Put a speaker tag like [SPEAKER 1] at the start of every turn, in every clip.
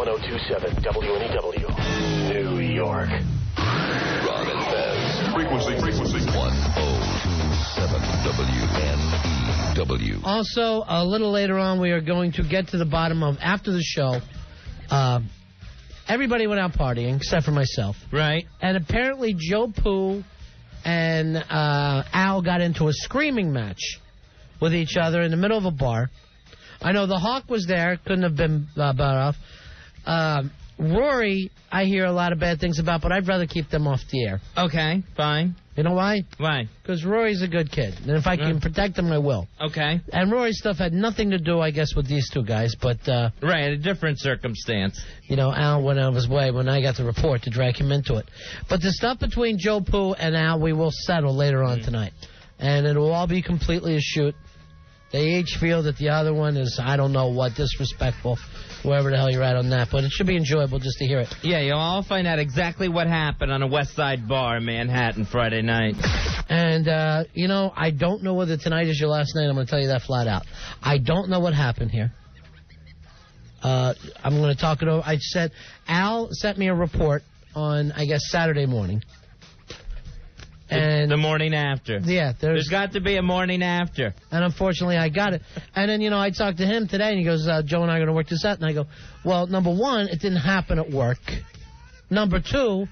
[SPEAKER 1] 1027 WNEW, New York. Ron and Fez. Frequency. 1027 WNEW.
[SPEAKER 2] Also, a little later on, we are going to get to the bottom of, after the show, everybody went out partying, except for myself.
[SPEAKER 3] Right.
[SPEAKER 2] And apparently Joe Poo and Al got into a screaming match with each other in the middle of a bar. I know the Hawk was there, couldn't have been better off. Rory, I hear a lot of bad things about, but I'd rather keep them off the air.
[SPEAKER 3] Okay, fine.
[SPEAKER 2] You know why?
[SPEAKER 3] Why?
[SPEAKER 2] Because Rory's a good kid, and if I can protect him, I will.
[SPEAKER 3] Okay.
[SPEAKER 2] And Rory's stuff had nothing to do, I guess, with these two guys, but...
[SPEAKER 3] right, a different circumstance.
[SPEAKER 2] You know, Al went out of his way when I got the report to drag him into it. But the stuff between Joe Poo and Al, we will settle later on tonight. And it will all be completely a shoot. They each feel that the other one is, I don't know what, disrespectful, wherever the hell you're at on that. But it should be enjoyable just to hear it.
[SPEAKER 3] Yeah, you'll all find out exactly what happened on a West Side bar in Manhattan Friday night.
[SPEAKER 2] And, you know, I don't know whether tonight is your last night. I'm going to tell you that flat out. I don't know what happened here. I'm going to talk it over. I said, Al sent me a report on, I guess, Saturday morning. And
[SPEAKER 3] the morning after.
[SPEAKER 2] Yeah.
[SPEAKER 3] There's got to be a morning after.
[SPEAKER 2] And unfortunately, I got it. And then, you know, I talked to him today, and he goes, Joe and I are going to work this out. And I go, well, number one, it didn't happen at work. Number two,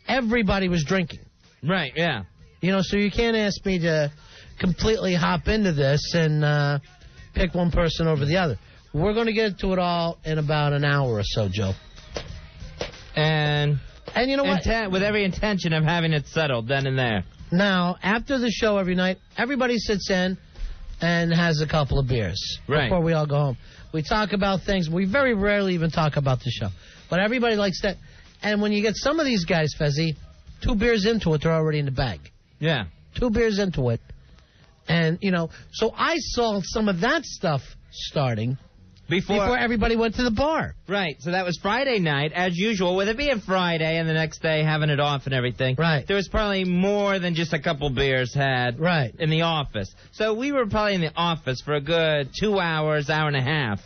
[SPEAKER 2] everybody was drinking.
[SPEAKER 3] Right, yeah.
[SPEAKER 2] You know, so you can't ask me to completely hop into this and pick one person over the other. We're going to get to it all in about an hour or so, Joe.
[SPEAKER 3] And
[SPEAKER 2] you know what?
[SPEAKER 3] With every intention of having it settled then and there.
[SPEAKER 2] Now, after the show every night, everybody sits in and has a couple of beers before we all go home. We talk about things. We very rarely even talk about the show. But everybody likes that. And when you get some of these guys, Fezzi, 2 beers into it, they're already in the bag.
[SPEAKER 3] Yeah.
[SPEAKER 2] 2 beers into it. And, you know, so I saw some of that stuff starting before everybody went to the bar.
[SPEAKER 3] Right. So that was Friday night, as usual. With it being Friday and the next day having it off and everything,
[SPEAKER 2] right,
[SPEAKER 3] there was probably more than just a couple beers had in the office. So we were probably in the office for a good 2 hours, hour and a half,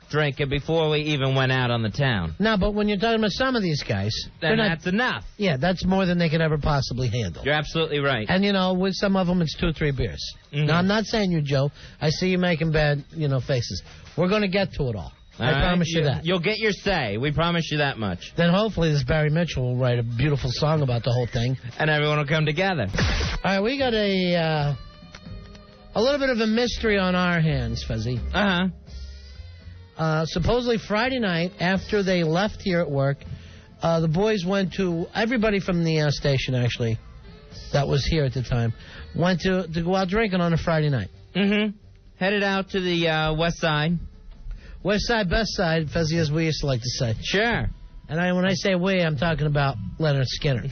[SPEAKER 3] drinking before we even went out on the town.
[SPEAKER 2] No, but when you're talking about some of these guys...
[SPEAKER 3] then that's enough.
[SPEAKER 2] Yeah, that's more than they could ever possibly handle.
[SPEAKER 3] You're absolutely right.
[SPEAKER 2] And, you know, with some of them, it's 2 or 3 beers.
[SPEAKER 3] Mm-hmm.
[SPEAKER 2] Now, I'm not saying you, Joe. I see you making bad, you know, faces. We're going to get to it all. I promise you that.
[SPEAKER 3] You'll get your say. We promise you that much.
[SPEAKER 2] Then hopefully this Barry Mitchell will write a beautiful song about the whole thing.
[SPEAKER 3] And everyone will come together.
[SPEAKER 2] All right, we got a little bit of a mystery on our hands, Fuzzy. Supposedly Friday night, after they left here at work, the boys went to, everybody from the station, actually, that was here at the time, went to go out drinking on a Friday night.
[SPEAKER 3] Mm-hmm. Headed out to the west side.
[SPEAKER 2] West side, best side, Fezzi, as we used to like to say.
[SPEAKER 3] Sure.
[SPEAKER 2] And when I say we, I'm talking about Leonard Skinner.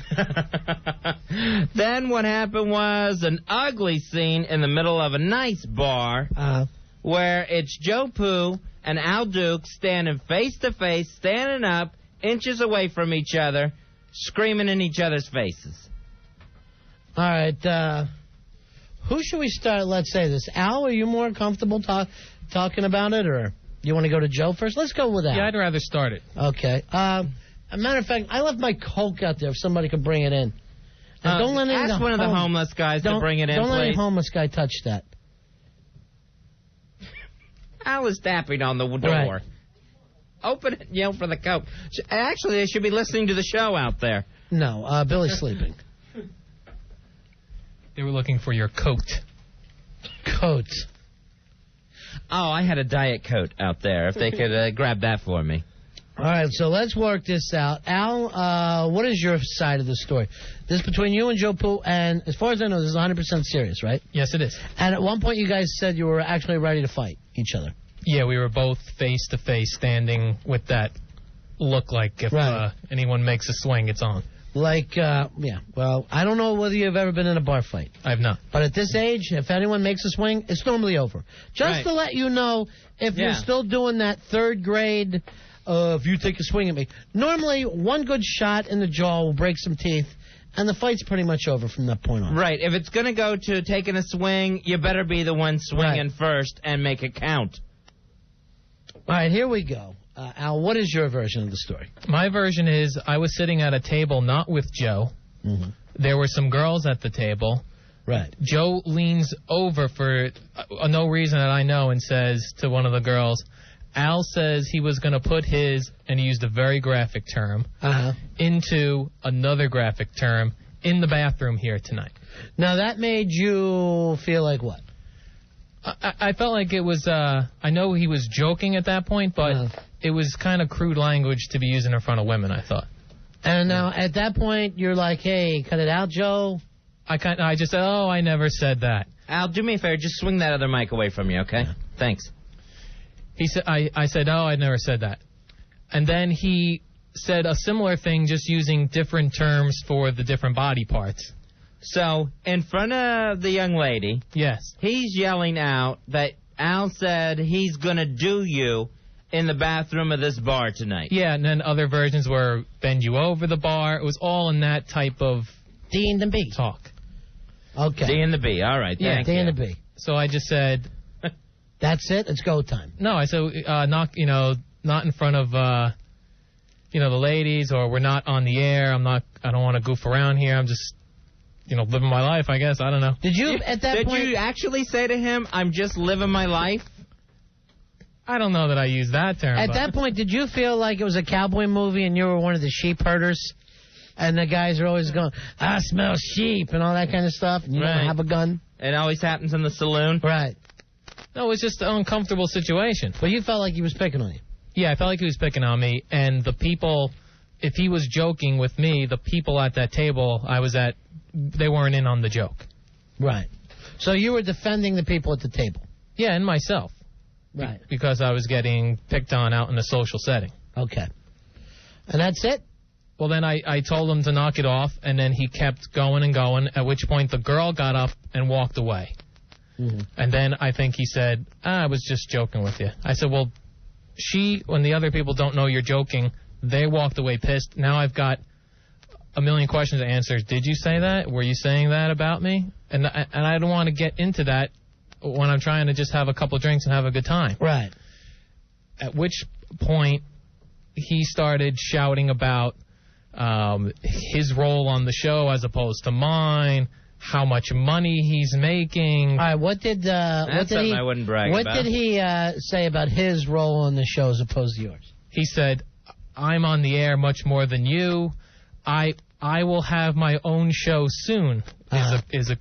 [SPEAKER 3] Then what happened was an ugly scene in the middle of a nice bar where it's Joe Poo and Al Dukes standing face-to-face, standing up, inches away from each other, screaming in each other's faces.
[SPEAKER 2] All right, who should we start? Let's say this. Al, are you more comfortable talking about it, or you want to go to Joe first? Let's go with Al.
[SPEAKER 4] Yeah, I'd rather start it.
[SPEAKER 2] Okay. As a matter of fact, I left my Coke out there if somebody could bring it in. And don't let
[SPEAKER 3] ask one of the homeless guys to bring it in,
[SPEAKER 2] Don't let
[SPEAKER 3] please.
[SPEAKER 2] any homeless guy touch that.
[SPEAKER 3] Al is tapping on the door.
[SPEAKER 2] Right.
[SPEAKER 3] Open it and yell for the Coke. Actually, they should be listening to the show out there.
[SPEAKER 2] No, Billy's sleeping.
[SPEAKER 4] They were looking for your coat.
[SPEAKER 2] Coat.
[SPEAKER 3] Oh, I had a diet coat out there. If they could grab that for me.
[SPEAKER 2] All right, so let's work this out. Al, what is your side of the story? This is between you and Joe Poo, and as far as I know, this is 100% serious, right?
[SPEAKER 4] Yes, it is.
[SPEAKER 2] And at one point you guys said you were actually ready to fight each other.
[SPEAKER 4] Yeah, we were both face-to-face standing with that look like if anyone makes a swing, it's on.
[SPEAKER 2] Like, well, I don't know whether you've ever been in a bar fight.
[SPEAKER 4] I have not.
[SPEAKER 2] But at this age, if anyone makes a swing, it's normally over. Just to let you know, if you're still doing that 3rd grade, if you take a swing at me, normally one good shot in the jaw will break some teeth, and the fight's pretty much over from that point on.
[SPEAKER 3] Right. If it's going to go to taking a swing, you better be the one swinging first and make it count.
[SPEAKER 2] All right, here we go. Al, what is your version of the story?
[SPEAKER 4] My version is I was sitting at a table not with Joe.
[SPEAKER 2] Mm-hmm.
[SPEAKER 4] There were some girls at the table.
[SPEAKER 2] Right.
[SPEAKER 4] Joe leans over for no reason that I know and says to one of the girls, Al says he was going to put his, and he used a very graphic term, into another graphic term in the bathroom here tonight.
[SPEAKER 2] Now, that made you feel like what?
[SPEAKER 4] I felt like it was, I know he was joking at that point, but it was kind of crude language to be using in front of women, I thought.
[SPEAKER 2] And now, at that point, you're like, hey, cut it out, Joe.
[SPEAKER 4] I just said, oh, I never said that.
[SPEAKER 3] Al, do me a favor. Just swing that other mic away from you, okay? Yeah. Thanks.
[SPEAKER 4] He said, I said, oh, I never said that. And then he said a similar thing, just using different terms for the different body parts.
[SPEAKER 3] So, in front of the young lady,
[SPEAKER 4] yes,
[SPEAKER 3] he's yelling out that Al said he's going to do you in the bathroom of this bar tonight.
[SPEAKER 4] Yeah, and then other versions were bend you over the bar. It was all in that type of
[SPEAKER 2] D and the B
[SPEAKER 4] talk.
[SPEAKER 2] Okay.
[SPEAKER 3] D and the B. All right.
[SPEAKER 2] Yeah, D and the B.
[SPEAKER 4] So I just said,
[SPEAKER 2] that's it. It's go time.
[SPEAKER 4] No, I said not in front of the ladies, or we're not on the air. I don't want to goof around here. I'm just living my life, I guess. I don't know.
[SPEAKER 2] Did you at that point?
[SPEAKER 3] Did you actually say to him, "I'm just living my life"?
[SPEAKER 4] I don't know that I used that term.
[SPEAKER 2] At that point, did you feel like it was a cowboy movie and you were one of the sheep herders? And the guys are always going, I smell sheep and all that kind of stuff. And you don't have a gun.
[SPEAKER 3] It always happens in the saloon.
[SPEAKER 2] Right.
[SPEAKER 4] No, it was just an uncomfortable situation.
[SPEAKER 2] But you felt like he was picking on you.
[SPEAKER 4] Yeah, I felt like he was picking on me. And the people, if he was joking with me, the people at that table I was at, they weren't in on the joke.
[SPEAKER 2] Right. So you were defending the people at the table.
[SPEAKER 4] Yeah, and myself.
[SPEAKER 2] Right.
[SPEAKER 4] Because I was getting picked on out in a social setting.
[SPEAKER 2] Okay. And that's it?
[SPEAKER 4] Well, then I told him to knock it off, and then he kept going and going, at which point the girl got up and walked away. Mm-hmm. And then I think he said, I was just joking with you. I said, well, when the other people don't know you're joking, they walked away pissed. Now I've got a million questions to answer. Did you say that? Were you saying that about me? And I don't want to get into that when I'm trying to just have a couple of drinks and have a good time.
[SPEAKER 2] Right.
[SPEAKER 4] At which point he started shouting about his role on the show as opposed to mine, how much money he's making.
[SPEAKER 2] All right, what did he
[SPEAKER 3] I wouldn't brag
[SPEAKER 2] what
[SPEAKER 3] about.
[SPEAKER 2] did he say about his role on the show as opposed to yours?
[SPEAKER 4] He said, I'm on the air much more than you. I will have my own show soon. Is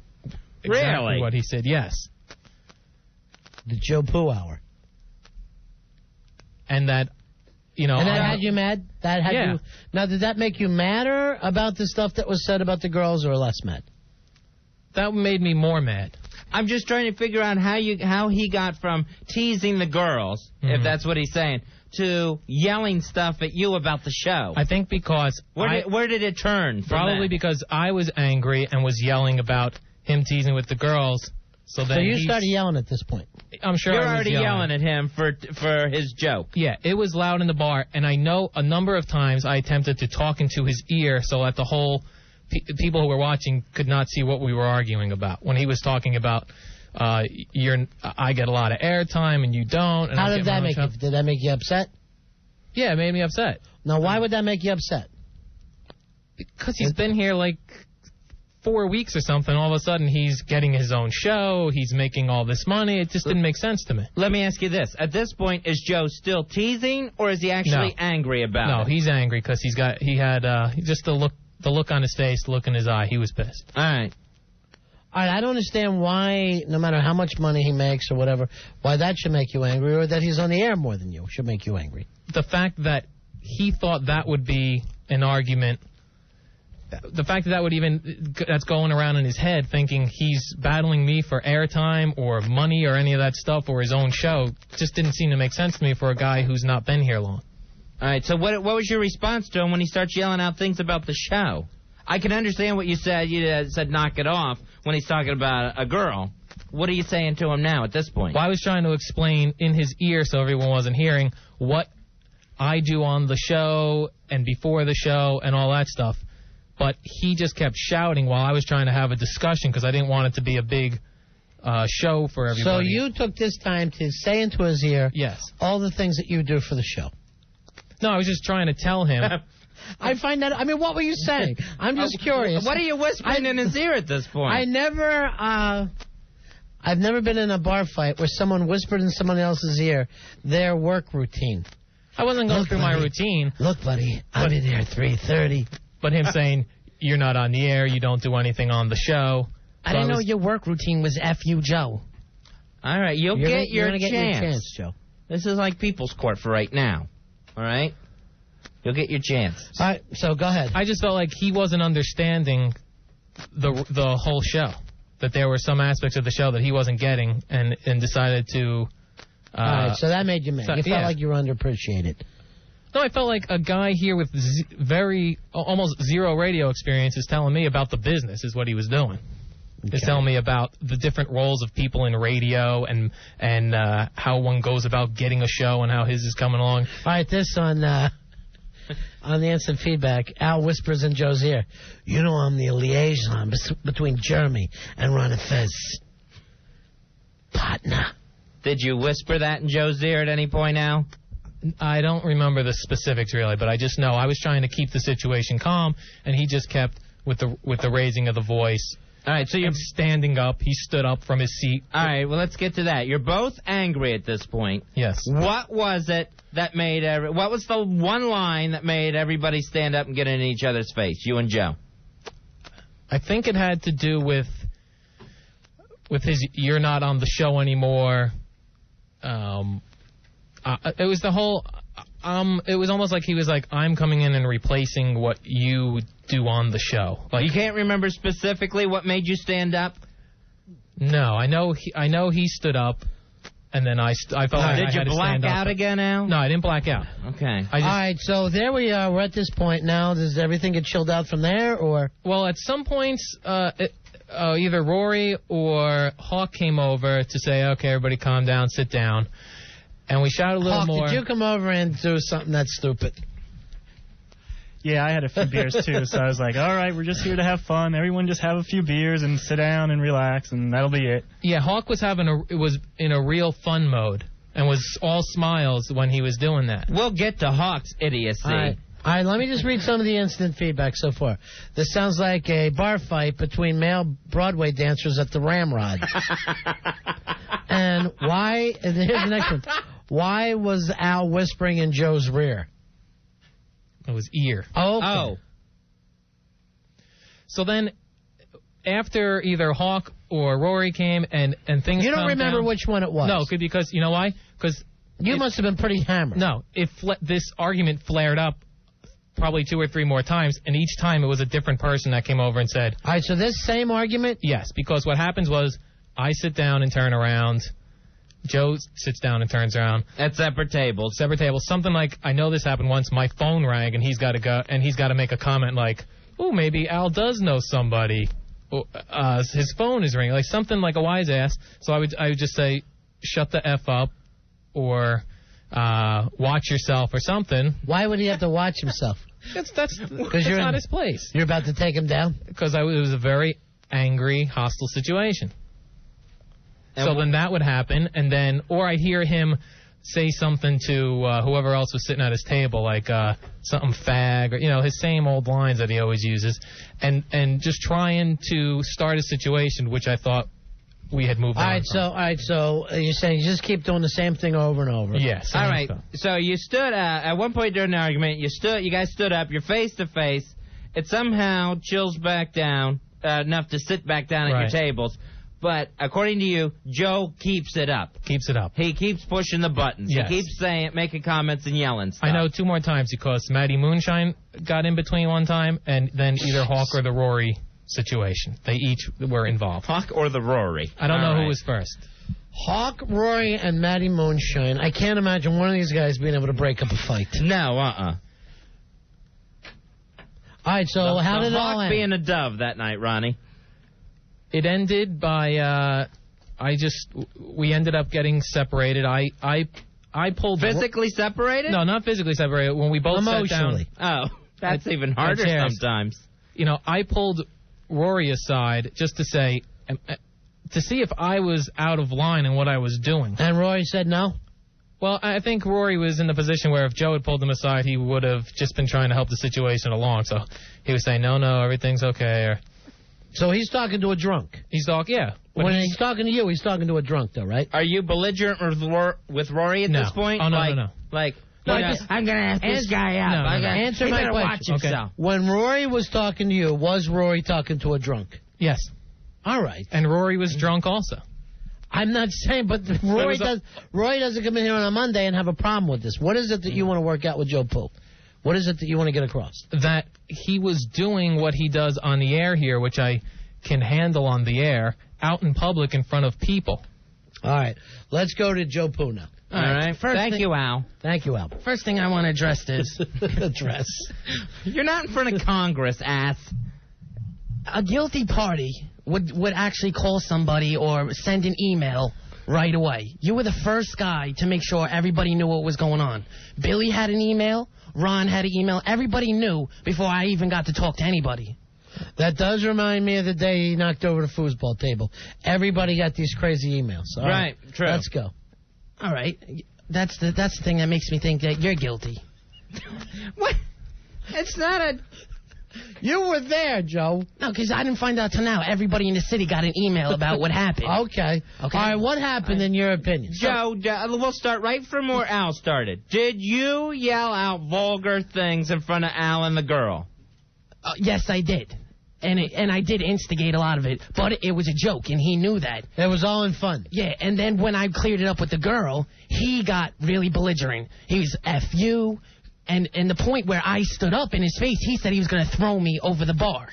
[SPEAKER 4] exactly
[SPEAKER 3] really
[SPEAKER 4] what he said. Yes.
[SPEAKER 2] The Joe Poo Hour.
[SPEAKER 4] And that,
[SPEAKER 2] and that had you mad? That had you. Now, did that make you madder about the stuff that was said about the girls, or less mad?
[SPEAKER 4] That made me more mad.
[SPEAKER 3] I'm just trying to figure out how he got from teasing the girls, if that's what he's saying, to yelling stuff at you about the show.
[SPEAKER 4] I think because
[SPEAKER 3] where did it turn?
[SPEAKER 4] Probably because I was angry and was yelling about him teasing with the girls. So
[SPEAKER 2] you started yelling at this point.
[SPEAKER 4] I'm sure
[SPEAKER 3] you're
[SPEAKER 4] I was
[SPEAKER 3] already yelling at him for his joke.
[SPEAKER 4] Yeah, it was loud in the bar, and I know a number of times I attempted to talk into his ear so that the whole people who were watching could not see what we were arguing about. When he was talking about, I get a lot of airtime and you don't. And
[SPEAKER 2] how did that make you? Did that make you upset?
[SPEAKER 4] Yeah, it made me upset.
[SPEAKER 2] Now, why would that make you upset?
[SPEAKER 4] Because he's been here like 4 weeks or something. All of a sudden, he's getting his own show. He's making all this money. It just didn't make sense to me.
[SPEAKER 3] Let me ask you this. At this point, is Joe still teasing, or is he actually angry about it?
[SPEAKER 4] No, he's angry because he had just the look on his face, the look in his eye. He was pissed.
[SPEAKER 3] All right.
[SPEAKER 2] I don't understand why, no matter how much money he makes or whatever, why that should make you angry, or that he's on the air more than you should make you angry.
[SPEAKER 4] The fact that he thought that would be an argument, the fact that that's going around in his head, thinking he's battling me for airtime or money or any of that stuff or his own show, just didn't seem to make sense to me for a guy who's not been here long.
[SPEAKER 3] All right, so what was your response to him when he starts yelling out things about the show? I can understand what you said. You said knock it off when he's talking about a girl. What are you saying to him now at this point?
[SPEAKER 4] Well, I was trying to explain in his ear so everyone wasn't hearing what I do on the show and before the show and all that stuff. But he just kept shouting while I was trying to have a discussion because I didn't want it to be a big show for everybody.
[SPEAKER 2] So you took this time to say into his ear
[SPEAKER 4] yes,
[SPEAKER 2] all the things that you do for the show.
[SPEAKER 4] No, I was just trying to tell him.
[SPEAKER 2] I find that. I mean, what were you saying? I'm just curious.
[SPEAKER 3] What are you whispering in his ear at this point?
[SPEAKER 2] I've never been in a bar fight where someone whispered in someone else's ear their work routine.
[SPEAKER 4] I wasn't going through my routine.
[SPEAKER 2] Look, buddy, I'll be there at 3:30.
[SPEAKER 4] But him saying, you're not on the air, you don't do anything on the show.
[SPEAKER 2] I didn't know your work routine was F you, Joe.
[SPEAKER 3] All right, you're gonna get your chance,
[SPEAKER 2] Joe.
[SPEAKER 3] This is like people's court for right now. All right? You'll get your chance.
[SPEAKER 2] All right, so go ahead.
[SPEAKER 4] I just felt like he wasn't understanding the whole show. That there were some aspects of the show that he wasn't getting and decided to...
[SPEAKER 2] all right, so that made you mad. You felt like you were underappreciated.
[SPEAKER 4] No, I felt like a guy here with almost zero radio experience is telling me about the business is what he was doing. Okay. He's telling me about the different roles of people in radio and how one goes about getting a show and how his is coming along.
[SPEAKER 2] All right, this on the instant feedback, Al whispers in Joe's ear, you know I'm the liaison between Jeremy and Ron and Fez. Partner.
[SPEAKER 3] Did you whisper that in Joe's ear at any point, Al?
[SPEAKER 4] I don't remember the specifics really, but I just know I was trying to keep the situation calm, and he just kept with the raising of the voice.
[SPEAKER 3] All right, so you're
[SPEAKER 4] standing up. He stood up from his seat.
[SPEAKER 3] All right, well, let's get to that. You're both angry at this point.
[SPEAKER 4] Yes.
[SPEAKER 3] What was it that made what was the one line that made everybody stand up and get in each other's face, you and Joe?
[SPEAKER 4] I think it had to do with his "you're not on the show anymore." It was the whole. It was almost like he was like, "I'm coming in and replacing what you do on the show." Like,
[SPEAKER 3] you can't remember specifically what made you stand up?
[SPEAKER 4] No, I know he stood up, and then I felt like
[SPEAKER 3] Did you black out again, Al?
[SPEAKER 4] No, I didn't black out.
[SPEAKER 3] Okay.
[SPEAKER 2] All right, so there we are. We're at this point now. Does everything get chilled out from there, or?
[SPEAKER 4] Well, at some points, either Rory or Hawk came over to say, "Okay, everybody, calm down, sit down." And we shouted a little more.
[SPEAKER 2] Did you come over and do something that's stupid?
[SPEAKER 5] Yeah, I had a few beers, too, so I was like, all right, we're just here to have fun. Everyone just have a few beers and sit down and relax, and that'll be it.
[SPEAKER 4] Yeah, Hawk was in a real fun mode and was all smiles when he was doing that.
[SPEAKER 3] We'll get to Hawk's idiocy.
[SPEAKER 2] All right, let me just read some of the instant feedback so far. This sounds like a bar fight between male Broadway dancers at the Ramrod. And here's the next one. Why was Al whispering in Joe's rear?
[SPEAKER 4] It was ear.
[SPEAKER 2] Oh, okay.
[SPEAKER 3] Oh.
[SPEAKER 4] So then, after either Hawk or Rory came and things
[SPEAKER 2] You don't remember
[SPEAKER 4] down,
[SPEAKER 2] which one it was?
[SPEAKER 4] No, because, you know why? Because...
[SPEAKER 2] You must have been pretty hammered.
[SPEAKER 4] No, this argument flared up probably 2 or 3 more times, and each time it was a different person that came over and said...
[SPEAKER 2] All right, so this same argument?
[SPEAKER 4] Yes, because what happens was I sit down and turn around... Joe sits down and turns around.
[SPEAKER 3] At separate tables.
[SPEAKER 4] Separate tables. Something like, I know this happened once, my phone rang, and he's got to go, and he's got to make a comment like, oh, maybe Al does know somebody. His phone is ringing. Like something like a wise ass. So I would just say, shut the F up, or watch yourself, or something.
[SPEAKER 2] Why would he have to watch himself?
[SPEAKER 4] That's not his place.
[SPEAKER 2] You're about to take him down?
[SPEAKER 4] Because it was a very angry, hostile situation. So then that would happen, and then, or I'd hear him say something to whoever else was sitting at his table, like something fag, or, his same old lines that he always uses, and just trying to start a situation which I thought we had moved on.
[SPEAKER 2] All right, so you're saying you just keep doing the same thing over and over.
[SPEAKER 4] Yes.
[SPEAKER 3] All right, so you stood, at one point during the argument, you guys stood up, you're face to face, it somehow chills back down, enough to sit back down at your tables. But according to you, Joe keeps it up.
[SPEAKER 4] Keeps it up.
[SPEAKER 3] He keeps pushing the buttons.
[SPEAKER 4] Yes.
[SPEAKER 3] He keeps saying, making comments and yelling stuff.
[SPEAKER 4] I know 2 more times because Maddie Moonshine got in between one time, and then either Hawk or the Rory situation. They each were involved.
[SPEAKER 3] Hawk or the Rory?
[SPEAKER 4] I don't know who was first.
[SPEAKER 2] Hawk, Rory, and Maddie Moonshine. I can't imagine one of these guys being able to break up a fight.
[SPEAKER 3] No,
[SPEAKER 2] All right, so how did it all end?
[SPEAKER 3] Hawk being a dove that night, Ronnie.
[SPEAKER 4] It ended by we ended up getting separated. I pulled
[SPEAKER 3] physically separated?
[SPEAKER 4] No, not physically separated. When we both sat down.
[SPEAKER 3] Oh, that's even harder sometimes.
[SPEAKER 4] I pulled Rory aside just to say to see if I was out of line in what I was doing.
[SPEAKER 2] And Rory said no?
[SPEAKER 4] Well, I think Rory was in the position where if Joe had pulled him aside, he would have just been trying to help the situation along. So he was saying, no, everything's okay. Or,
[SPEAKER 2] so he's talking to a drunk.
[SPEAKER 4] He's talking, yeah.
[SPEAKER 2] When he's talking to you, he's talking to a drunk, though, right?
[SPEAKER 3] Are you belligerent with Rory at this point?
[SPEAKER 4] Oh, no.
[SPEAKER 3] Like,
[SPEAKER 6] I'm going to ask this guy out.
[SPEAKER 2] Answer my question.
[SPEAKER 4] Okay.
[SPEAKER 2] When Rory was talking to you, was Rory talking to a drunk?
[SPEAKER 4] Yes.
[SPEAKER 2] All right.
[SPEAKER 4] And Rory was drunk also.
[SPEAKER 2] I'm not saying, but Rory doesn't come in here on a Monday and have a problem with this. What is it that you want to work out with Joe Poo? What is it that you want to get across?
[SPEAKER 4] That he was doing what he does on the air here, which I can handle on the air, out in public in front of people.
[SPEAKER 2] All right. Let's go to Joe Poo now.
[SPEAKER 3] All right. Thank you, Al.
[SPEAKER 2] Thank you, Al.
[SPEAKER 6] First thing I want to address this.
[SPEAKER 2] Address.
[SPEAKER 3] You're not in front of Congress, ass.
[SPEAKER 6] A guilty party would actually call somebody or send an email right away. You were the first guy to make sure everybody knew what was going on. Billy had an email. Ron had an email. Everybody knew before I even got to talk to anybody.
[SPEAKER 2] That does remind me of the day he knocked over the foosball table. Everybody got these crazy emails. All right.
[SPEAKER 3] True.
[SPEAKER 2] Let's go.
[SPEAKER 6] All right. That's the thing that makes me think that you're guilty.
[SPEAKER 3] What? It's not a...
[SPEAKER 2] You were there, Joe.
[SPEAKER 6] No, because I didn't find out till now. Everybody in the city got an email about what happened.
[SPEAKER 2] Okay. All right, what happened in your opinion?
[SPEAKER 3] Joe, we'll start right from where Al started. Did you yell out vulgar things in front of Al and the girl?
[SPEAKER 6] Yes, I did. And I did instigate a lot of it, but it was a joke, and he knew that.
[SPEAKER 2] It was all in fun.
[SPEAKER 6] Yeah, and then when I cleared it up with the girl, he got really belligerent. He was F you, and the point where I stood up in his face, he said he was going to throw me over the bar.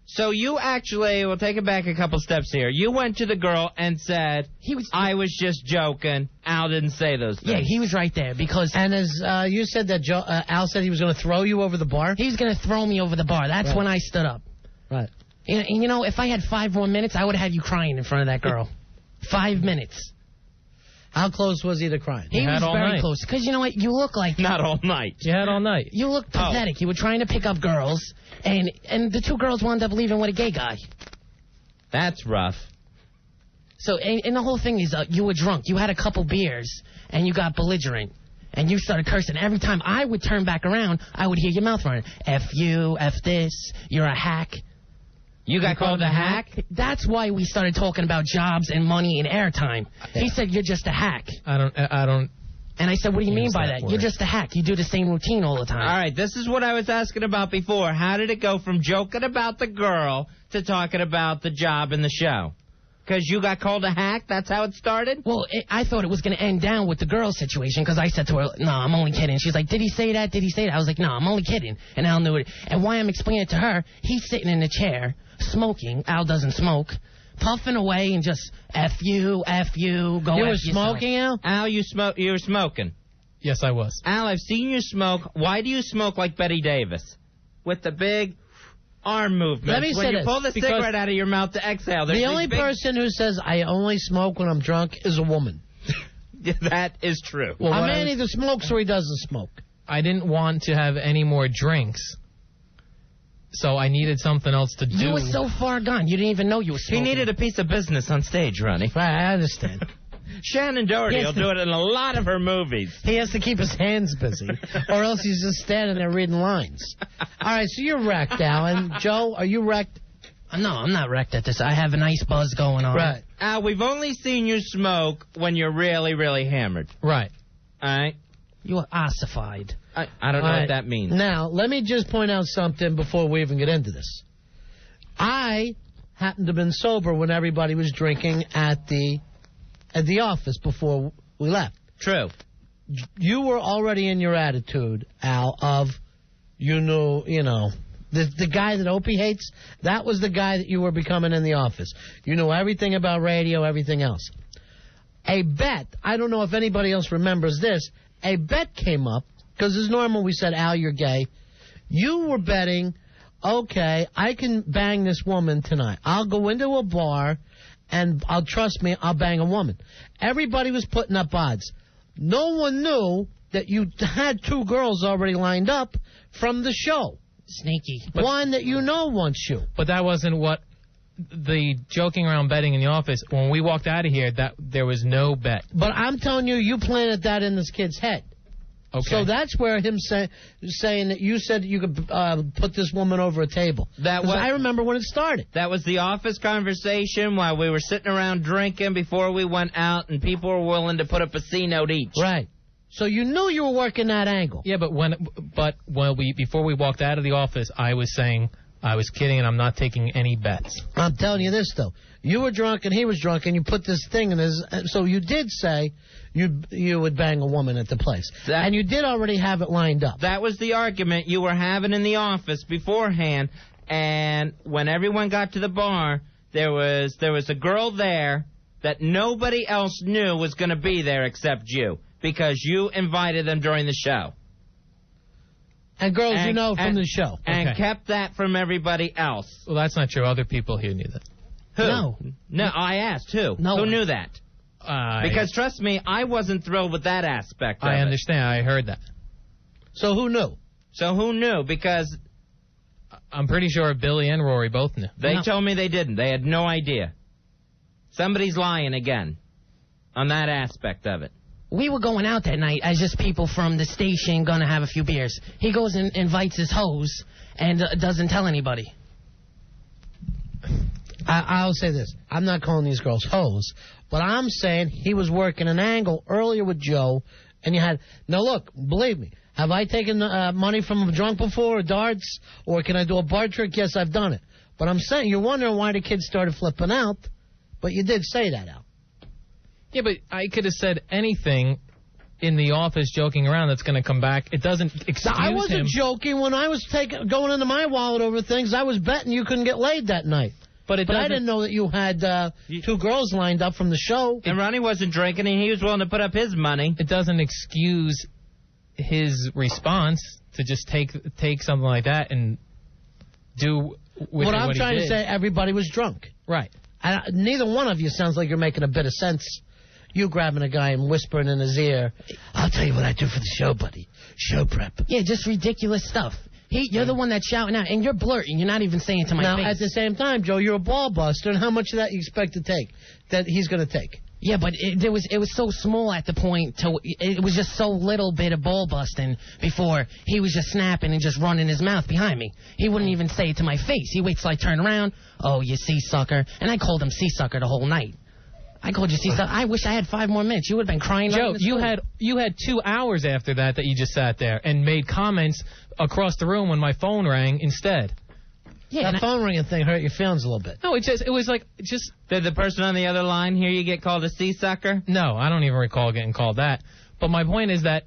[SPEAKER 3] So you actually, we'll take it back a couple steps here. You went to the girl and said, I was just joking. Al didn't say those things.
[SPEAKER 6] Yeah, he was right there because...
[SPEAKER 2] And as you said that Al said he was going to throw you over the bar?
[SPEAKER 6] He was going to throw me over the bar. That's when I stood up.
[SPEAKER 2] Right.
[SPEAKER 6] And, you know, if I had 5 more minutes, I would have had you crying in front of that girl. 5 minutes.
[SPEAKER 2] How close was he to crying?
[SPEAKER 6] He was very close. Because you know what? You look like...
[SPEAKER 3] Not all night.
[SPEAKER 4] You had all night.
[SPEAKER 6] You look pathetic. You were trying to pick up girls, and the 2 girls wound up leaving with a gay guy.
[SPEAKER 3] That's rough.
[SPEAKER 6] So, and the whole thing is, you were drunk. You had a couple beers, and you got belligerent. And you started cursing. Every time I would turn back around, I would hear your mouth running. F you, F this, you're a hack.
[SPEAKER 3] You got called a hack?
[SPEAKER 6] That's why we started talking about jobs and money and airtime. Yeah. He said, you're just a hack.
[SPEAKER 4] I don't.
[SPEAKER 6] And I said, what do you mean by that? You're just a hack. You do the same routine all the time.
[SPEAKER 3] All right, this is what I was asking about before. How did it go from joking about the girl to talking about the job and the show? Because you got called a hack? That's how it started?
[SPEAKER 6] Well, I thought it was going to end down with the girl situation because I said to her, no, I'm only kidding. She's like, did he say that? Did he say that? I was like, no, I'm only kidding. And Al knew it. And why I'm explaining it to her, he's sitting in the chair, smoking. Al doesn't smoke. Puffing away and just F you, go
[SPEAKER 2] You
[SPEAKER 6] F
[SPEAKER 2] were smoking, Al?
[SPEAKER 3] Al, you were smoking.
[SPEAKER 4] Yes, I was.
[SPEAKER 3] Al, I've seen you smoke. Why do you smoke like Betty Davis? With the big... arm movement.
[SPEAKER 2] Let me
[SPEAKER 3] when
[SPEAKER 2] say
[SPEAKER 3] you
[SPEAKER 2] this,
[SPEAKER 3] pull the cigarette out of your mouth to exhale.
[SPEAKER 2] The only person who says I only smoke when I'm drunk is a woman.
[SPEAKER 3] That is true.
[SPEAKER 2] Well, a man either smokes or he doesn't smoke.
[SPEAKER 4] I didn't want to have any more drinks, so I needed something else to do.
[SPEAKER 6] You were so far gone, you didn't even know you were smoking.
[SPEAKER 3] He needed a piece of business on stage, Ronnie.
[SPEAKER 2] I understand.
[SPEAKER 3] Shannon Doherty will do it in a lot of her movies.
[SPEAKER 2] He has to keep his hands busy, or else he's just standing there reading lines. All right, so you're wrecked, Alan. Joe, are you wrecked?
[SPEAKER 6] No, I'm not wrecked at this. I have a nice buzz going on.
[SPEAKER 2] Right.
[SPEAKER 3] Al, we've only seen you smoke when you're really, really hammered.
[SPEAKER 4] Right.
[SPEAKER 3] All right?
[SPEAKER 6] You are ossified.
[SPEAKER 3] I don't know what that means.
[SPEAKER 2] Now, let me just point out something before we even get into this. I happened to have been sober when everybody was drinking at the office before we left.
[SPEAKER 3] True.
[SPEAKER 2] You were already in your attitude, Al, of, the guy that Opie hates, that was the guy that you were becoming in the office. You know everything about radio, everything else. A bet, I don't know if anybody else remembers this, a bet came up, because as normal we said, Al, you're gay. You were betting, okay, I can bang this woman tonight. I'll go into a bar, and trust me, I'll bang a woman. Everybody was putting up odds. No one knew that you had 2 girls already lined up from the show.
[SPEAKER 6] Sneaky.
[SPEAKER 2] One that you know wants you.
[SPEAKER 4] But that wasn't what the joking around betting in the office, when we walked out of here, that there was no bet.
[SPEAKER 2] But I'm telling you, you planted that in this kid's head.
[SPEAKER 4] Okay.
[SPEAKER 2] So that's where him saying that you said you could put this woman over a table. I remember when it started.
[SPEAKER 3] That was the office conversation while we were sitting around drinking before we went out, and people were willing to put up a C note each.
[SPEAKER 2] Right. So you knew you were working that angle.
[SPEAKER 4] Yeah, but before we walked out of the office, I was saying I was kidding and I'm not taking any bets.
[SPEAKER 2] I'm telling you this though. You were drunk and he was drunk, and you put this thing in his. So you did say you would bang a woman at the place, and you did already have it lined up.
[SPEAKER 3] That was the argument you were having in the office beforehand. And when everyone got to the bar, there was a girl there that nobody else knew was going to be there except you, because you invited them during the show.
[SPEAKER 2] And girls you know from the show.
[SPEAKER 3] And kept that from everybody else.
[SPEAKER 4] Well, that's not true. Other people here knew that.
[SPEAKER 3] Who? No, I asked who.
[SPEAKER 2] No
[SPEAKER 3] who
[SPEAKER 2] one.
[SPEAKER 3] knew that? Because trust me, I wasn't thrilled with that aspect of it.
[SPEAKER 4] I understand. I heard that.
[SPEAKER 2] So who knew?
[SPEAKER 3] Because
[SPEAKER 4] I'm pretty sure Billy and Rory both knew.
[SPEAKER 3] They told me they didn't. They had no idea. Somebody's lying again on that aspect of it.
[SPEAKER 6] We were going out that night as just people from the station gonna have a few beers. He goes and invites his hoes and doesn't tell anybody.
[SPEAKER 2] I'll say this. I'm not calling these girls hoes, but I'm saying he was working an angle earlier with Joe, and you had... Now, look, believe me, have I taken money from a drunk before, or darts, or can I do a bar trick? Yes, I've done it. But I'm saying you're wondering why the kids started flipping out, but you did say that, Al.
[SPEAKER 4] Yeah, but I could have said anything in the office joking around that's going to come back. It doesn't excuse him.
[SPEAKER 2] I wasn't joking when I was going into my wallet over things. I was betting you couldn't get laid that night. But I didn't know that you had two girls lined up from the show.
[SPEAKER 3] And Ronnie wasn't drinking, and he was willing to put up his money.
[SPEAKER 4] It doesn't excuse his response to just take something like that and do with
[SPEAKER 2] what I'm trying
[SPEAKER 4] to
[SPEAKER 2] say, everybody was drunk.
[SPEAKER 4] Right.
[SPEAKER 2] Neither one of you sounds like you're making a bit of sense. You grabbing a guy and whispering in his ear, I'll tell you what I do for the show, buddy. Show prep.
[SPEAKER 6] Yeah, just ridiculous stuff. You're the one that's shouting out, and you're blurting. You're not even saying it to my face.
[SPEAKER 2] Now, at the same time, Joe, you're a ball buster, and how much of that you expect to take? That he's going to take?
[SPEAKER 6] Yeah, but it was so small at the point. It was just so little bit of ball busting before he was just snapping and just running his mouth behind me. He wouldn't even say it to my face. He waits till I turn around. Oh, you sea sucker. And I called him sea sucker the whole night. I called you sea sucker. I wish I had 5 more minutes. You would have been crying.
[SPEAKER 4] Joe, you had 2 hours after that you just sat there and made comments across the room when my phone rang instead.
[SPEAKER 2] Yeah, that phone ringing thing hurt your feelings a little bit.
[SPEAKER 4] No, it was like
[SPEAKER 3] Did the person on the other line hear you get called a sea sucker?
[SPEAKER 4] No, I don't even recall getting called that. But my point is that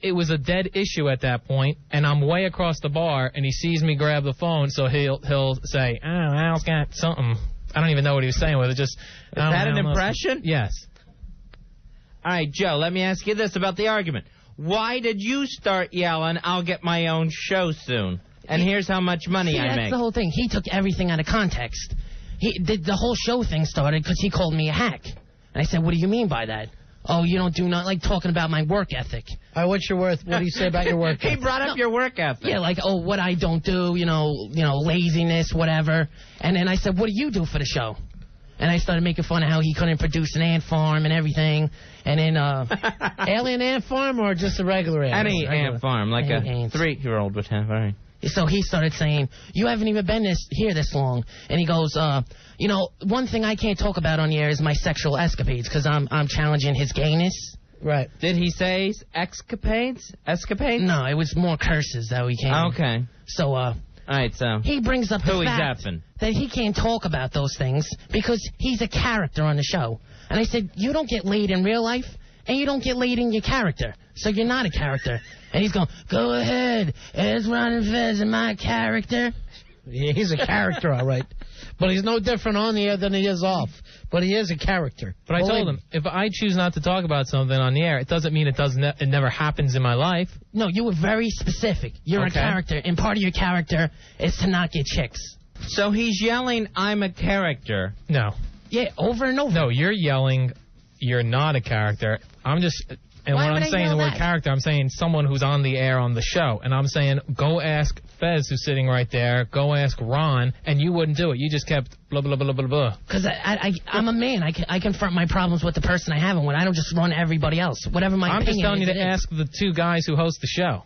[SPEAKER 4] it was a dead issue at that point, and I'm way across the bar, and he sees me grab the phone, so he'll say, "Oh, Al's got something." I don't even know what he was saying with it. Just
[SPEAKER 3] is that an impression?
[SPEAKER 4] Yes.
[SPEAKER 3] All right, Joe. Let me ask you this about the argument. Why did you start yelling, "I'll get my own show soon"? And here's how much money I make.
[SPEAKER 6] That's the whole thing. He took everything out of context. The whole show thing started because he called me a hack. And I said, what do you mean by that? Oh, you don't do not like talking about my work ethic.
[SPEAKER 2] All right, what's your worth? What do you say about your work ethic?
[SPEAKER 3] He brought up your work ethic.
[SPEAKER 6] Yeah, like, oh, what I don't do, laziness, whatever. And then I said, what do you do for the show? And I started making fun of how he couldn't produce an ant farm and everything. And then,
[SPEAKER 2] alien ant farm or just a regular ant?
[SPEAKER 3] Any ant farm, like a 3-year-old would have, all right.
[SPEAKER 6] So he started saying, you haven't even been here this long. And he goes, one thing I can't talk about on the air is my sexual escapades because I'm challenging his gayness.
[SPEAKER 2] Right.
[SPEAKER 3] Did he say escapades? Escapades?
[SPEAKER 6] No, it was more curses that we came.
[SPEAKER 3] Okay.
[SPEAKER 6] So,
[SPEAKER 3] all right, so
[SPEAKER 6] he brings up the fact that he can't talk about those things because he's a character on the show. And I said, you don't get laid in real life, and you don't get laid in your character, so you're not a character. And he's going, go ahead, it's Ron Fez in my character.
[SPEAKER 2] Yeah, he's a character, all right. But he's no different on the air than he is off. But he is a character.
[SPEAKER 4] But I told him, if I choose not to talk about something on the air, it doesn't mean it never happens in my life.
[SPEAKER 6] No, you were very specific. You're a character, and part of your character is to not get chicks.
[SPEAKER 3] So he's yelling, I'm a character.
[SPEAKER 4] No.
[SPEAKER 6] Yeah, over and over.
[SPEAKER 4] No, you're yelling, you're not a character. I'm just And
[SPEAKER 6] Why
[SPEAKER 4] when
[SPEAKER 6] would
[SPEAKER 4] I'm
[SPEAKER 6] I
[SPEAKER 4] saying
[SPEAKER 6] know
[SPEAKER 4] the word
[SPEAKER 6] that?
[SPEAKER 4] character, I'm saying someone who's on the air on the show. And I'm saying, go ask Fez, who's sitting right there. Go ask Ron. And you wouldn't do it. You just kept blah, blah, blah, blah, blah.
[SPEAKER 6] Because I'm a man. I confront my problems with the person I have, and when I don't just run everybody else. Whatever my
[SPEAKER 4] I'm
[SPEAKER 6] opinion
[SPEAKER 4] just telling you
[SPEAKER 6] is,
[SPEAKER 4] to
[SPEAKER 6] it is.
[SPEAKER 4] ask the two guys who host the show.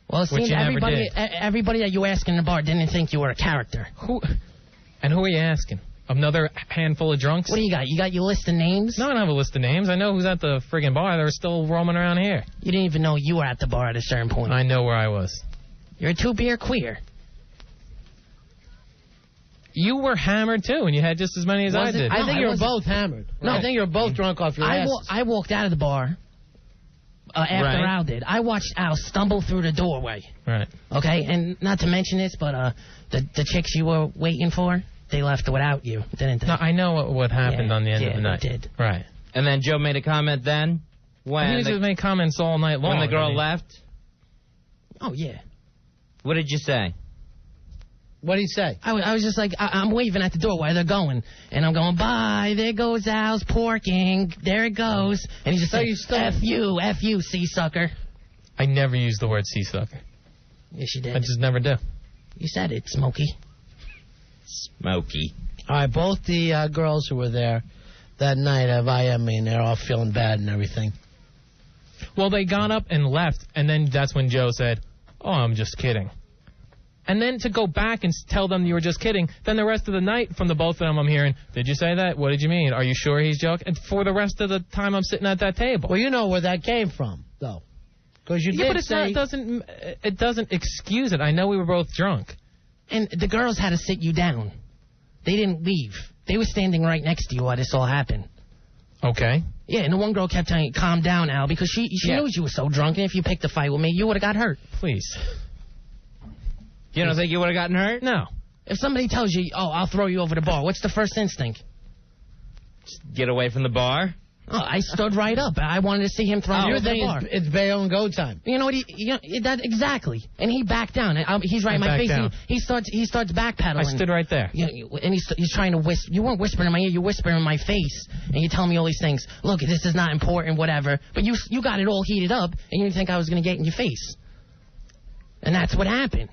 [SPEAKER 6] Well, it
[SPEAKER 4] which
[SPEAKER 6] seems
[SPEAKER 4] you never
[SPEAKER 6] everybody that you asked in the bar didn't think you were a character.
[SPEAKER 4] Who are you asking? Another handful of drunks?
[SPEAKER 6] What do you got? You got your list of names?
[SPEAKER 4] No, I don't have a list of names. I know who's at the friggin' bar. They're still roaming around here.
[SPEAKER 6] You didn't even know you were at the bar at a certain point.
[SPEAKER 4] I know where I was.
[SPEAKER 6] You're a 2-beer queer.
[SPEAKER 4] You were hammered, too, and you had just as many as I did.
[SPEAKER 2] I think
[SPEAKER 6] I
[SPEAKER 2] you were
[SPEAKER 6] wasn't.
[SPEAKER 2] both hammered.
[SPEAKER 6] No.
[SPEAKER 2] I think you were both drunk off your asses.
[SPEAKER 6] I walked out of the bar after
[SPEAKER 4] Right.
[SPEAKER 6] Al did. I watched Al stumble through the doorway.
[SPEAKER 4] Right.
[SPEAKER 6] Okay, and not to mention this, but the chicks you were waiting for, they left without you, didn't they?
[SPEAKER 4] No, I know what happened on the end of the night.
[SPEAKER 6] They did.
[SPEAKER 4] Right.
[SPEAKER 3] And then Joe made a comment then when
[SPEAKER 4] He just made comments all night long.
[SPEAKER 3] when the girl left.
[SPEAKER 6] Oh, yeah.
[SPEAKER 3] What did you say?
[SPEAKER 2] What did he say?
[SPEAKER 6] I was just like, I'm waving at the door while they're going. And I'm going, bye, there goes Al's porking. There it goes. And he's just
[SPEAKER 2] So
[SPEAKER 6] like,
[SPEAKER 2] you still-
[SPEAKER 6] F you, sea-sucker.
[SPEAKER 4] I never used the word sea sucker.
[SPEAKER 6] Yes, you
[SPEAKER 4] I
[SPEAKER 6] did.
[SPEAKER 4] just never do.
[SPEAKER 6] You said it, Smokey.
[SPEAKER 3] Smokey.
[SPEAKER 2] All right, both the girls who were there that night have IM me, and they're all feeling bad and everything.
[SPEAKER 4] Well, they got up and left, and then that's when Joe said, oh, I'm just kidding. And then to go back and tell them you were just kidding, then the rest of the night from the both of them I'm hearing, did you say that? What did you mean? Are you sure he's joking? And for the rest of the time I'm sitting at that table.
[SPEAKER 2] Well, you know where that came from, though. Because you
[SPEAKER 4] Yeah,
[SPEAKER 2] did
[SPEAKER 4] but it's
[SPEAKER 2] say...
[SPEAKER 4] it doesn't excuse it. I know we were both drunk.
[SPEAKER 6] And the girls had to sit you down. They didn't leave. They were standing right next to you while this all happened.
[SPEAKER 4] Okay.
[SPEAKER 6] Yeah, and the one girl kept telling you, calm down, Al, because she knew you were so drunk, and if you picked a fight with me, you would have got hurt.
[SPEAKER 4] Please.
[SPEAKER 3] You don't think you would have gotten hurt?
[SPEAKER 4] No.
[SPEAKER 6] If somebody tells you, oh, I'll throw you over the bar, what's the first instinct?
[SPEAKER 3] Get away from the bar?
[SPEAKER 6] Oh, I stood right up. I wanted to see him throw me
[SPEAKER 2] You're
[SPEAKER 6] over the
[SPEAKER 2] thinking
[SPEAKER 6] bar.
[SPEAKER 2] it's bail and go time.
[SPEAKER 6] You know what? That exactly. And he backed down. He's right in my
[SPEAKER 4] backed
[SPEAKER 6] face.
[SPEAKER 4] down.
[SPEAKER 6] He starts backpedaling.
[SPEAKER 4] I stood right there.
[SPEAKER 6] And he's trying to whisper. You weren't whispering in my ear. You whispering in my face, and you telling me all these things. Look, this is not important, whatever. But you got it all heated up, and you didn't think I was going to get in your face. And that's what happened.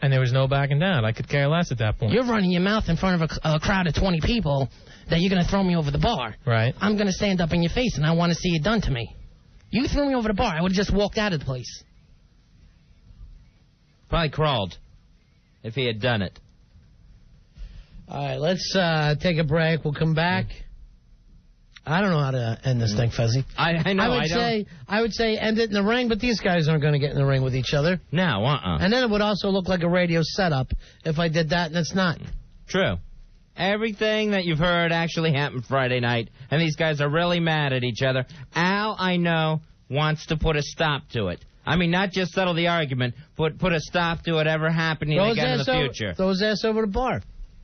[SPEAKER 4] And there was no backing down. I could care less at that point.
[SPEAKER 6] You're running your mouth in front of a crowd of 20 people that you're going to throw me over the bar.
[SPEAKER 4] Right.
[SPEAKER 6] I'm going to stand up in your face, and I want to see it done to me. You threw me over the bar. I would have just walked out of the place.
[SPEAKER 3] Probably crawled if he had done it.
[SPEAKER 2] All right, let's take a break. We'll come back. I don't know how to end this thing, Fezzi.
[SPEAKER 3] I know.
[SPEAKER 2] I would say end it in the ring, but these guys aren't going to get in the ring with each other.
[SPEAKER 3] No,
[SPEAKER 2] And then it would also look like a radio setup if I did that, and it's not.
[SPEAKER 3] True. Everything that you've heard actually happened Friday night, and these guys are really mad at each other. Al, I know, wants to put a stop to it. I mean, not just settle the argument, but put a stop to it ever happening again in the future.
[SPEAKER 2] Throw his ass over the bar.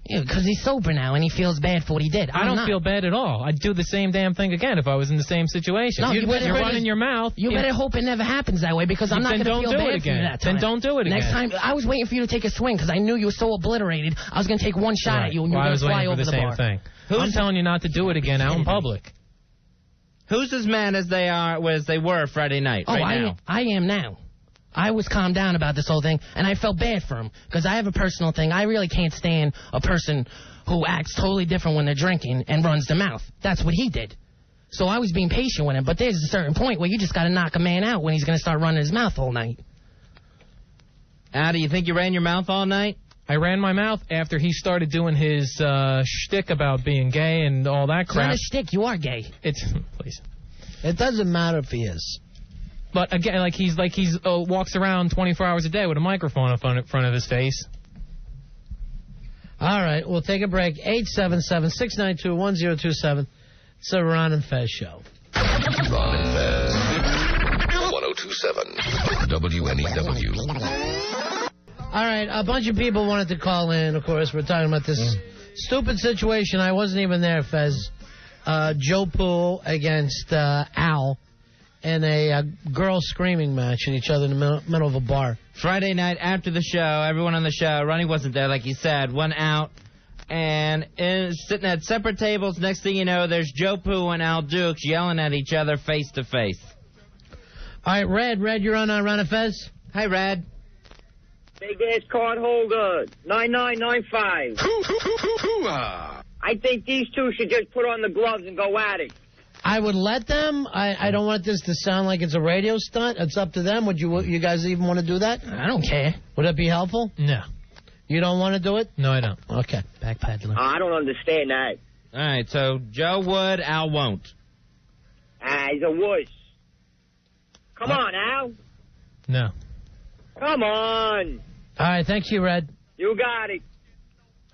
[SPEAKER 6] Yeah, because he's sober now, and he feels bad for what he did.
[SPEAKER 4] I don't feel bad at all. I'd do the same damn thing again if I was in the same situation.
[SPEAKER 6] No,
[SPEAKER 4] You're running your mouth.
[SPEAKER 6] You better hope it never happens that way, because I'm not going to feel bad for you that time.
[SPEAKER 4] Then don't do it again.
[SPEAKER 6] Next time, I was waiting for you to take a swing, because I knew you were so obliterated. I was going to take one shot at you, and you were going to fly over the bar.
[SPEAKER 4] I was waiting for the same thing. I'm telling you not to do it again out in public.
[SPEAKER 3] Who's as mad as they were Friday night? Now?
[SPEAKER 6] I am now. I was calmed down about this whole thing, and I felt bad for him, because I have a personal thing. I really can't stand a person who acts totally different when they're drinking and runs their mouth. That's what he did. So I was being patient with him, but there's a certain point where you just got to knock a man out when he's going to start running his mouth all night.
[SPEAKER 3] Al, do you think you ran your mouth all night?
[SPEAKER 4] I ran my mouth after he started doing his shtick about being gay and all that crap.
[SPEAKER 6] It's not a shtick. You are gay.
[SPEAKER 4] Please.
[SPEAKER 2] It doesn't matter if he is.
[SPEAKER 4] But again, he's walks around 24 hours a day with a microphone in front of his face.
[SPEAKER 2] All right, we'll take a break. 877-692-1027. It's the Ron and Fez show.
[SPEAKER 1] Ron and Fez. 1027 WNEW.
[SPEAKER 2] All right, a bunch of people wanted to call in. Of course, we're talking about this stupid situation. I wasn't even there, Fez. Joe Poo against Al in a girl screaming match at each other in the middle of a bar.
[SPEAKER 3] Friday night after the show, everyone on the show, Ronnie wasn't there like he said, went out And sitting at separate tables, next thing you know, there's Joe Poo and Al Dukes yelling at each other face to face.
[SPEAKER 2] All right, Red, you're on Ron and Fez.
[SPEAKER 3] Hi, Red.
[SPEAKER 7] Big ass card holder, 9995. I think these two should just put on the gloves and go at it.
[SPEAKER 2] I would let them. I don't want this to sound like it's a radio stunt. It's up to them. Would you guys even want to do that?
[SPEAKER 6] I don't care.
[SPEAKER 2] Would that be helpful?
[SPEAKER 4] No.
[SPEAKER 2] You don't want to do it?
[SPEAKER 4] No, I don't.
[SPEAKER 2] Okay.
[SPEAKER 6] Backpedaler.
[SPEAKER 7] I don't understand that.
[SPEAKER 3] All right, so Joe would, Al won't.
[SPEAKER 7] He's a wuss. Come on, Al.
[SPEAKER 4] No.
[SPEAKER 7] Come on.
[SPEAKER 2] All right, thank you, Red.
[SPEAKER 7] You got it.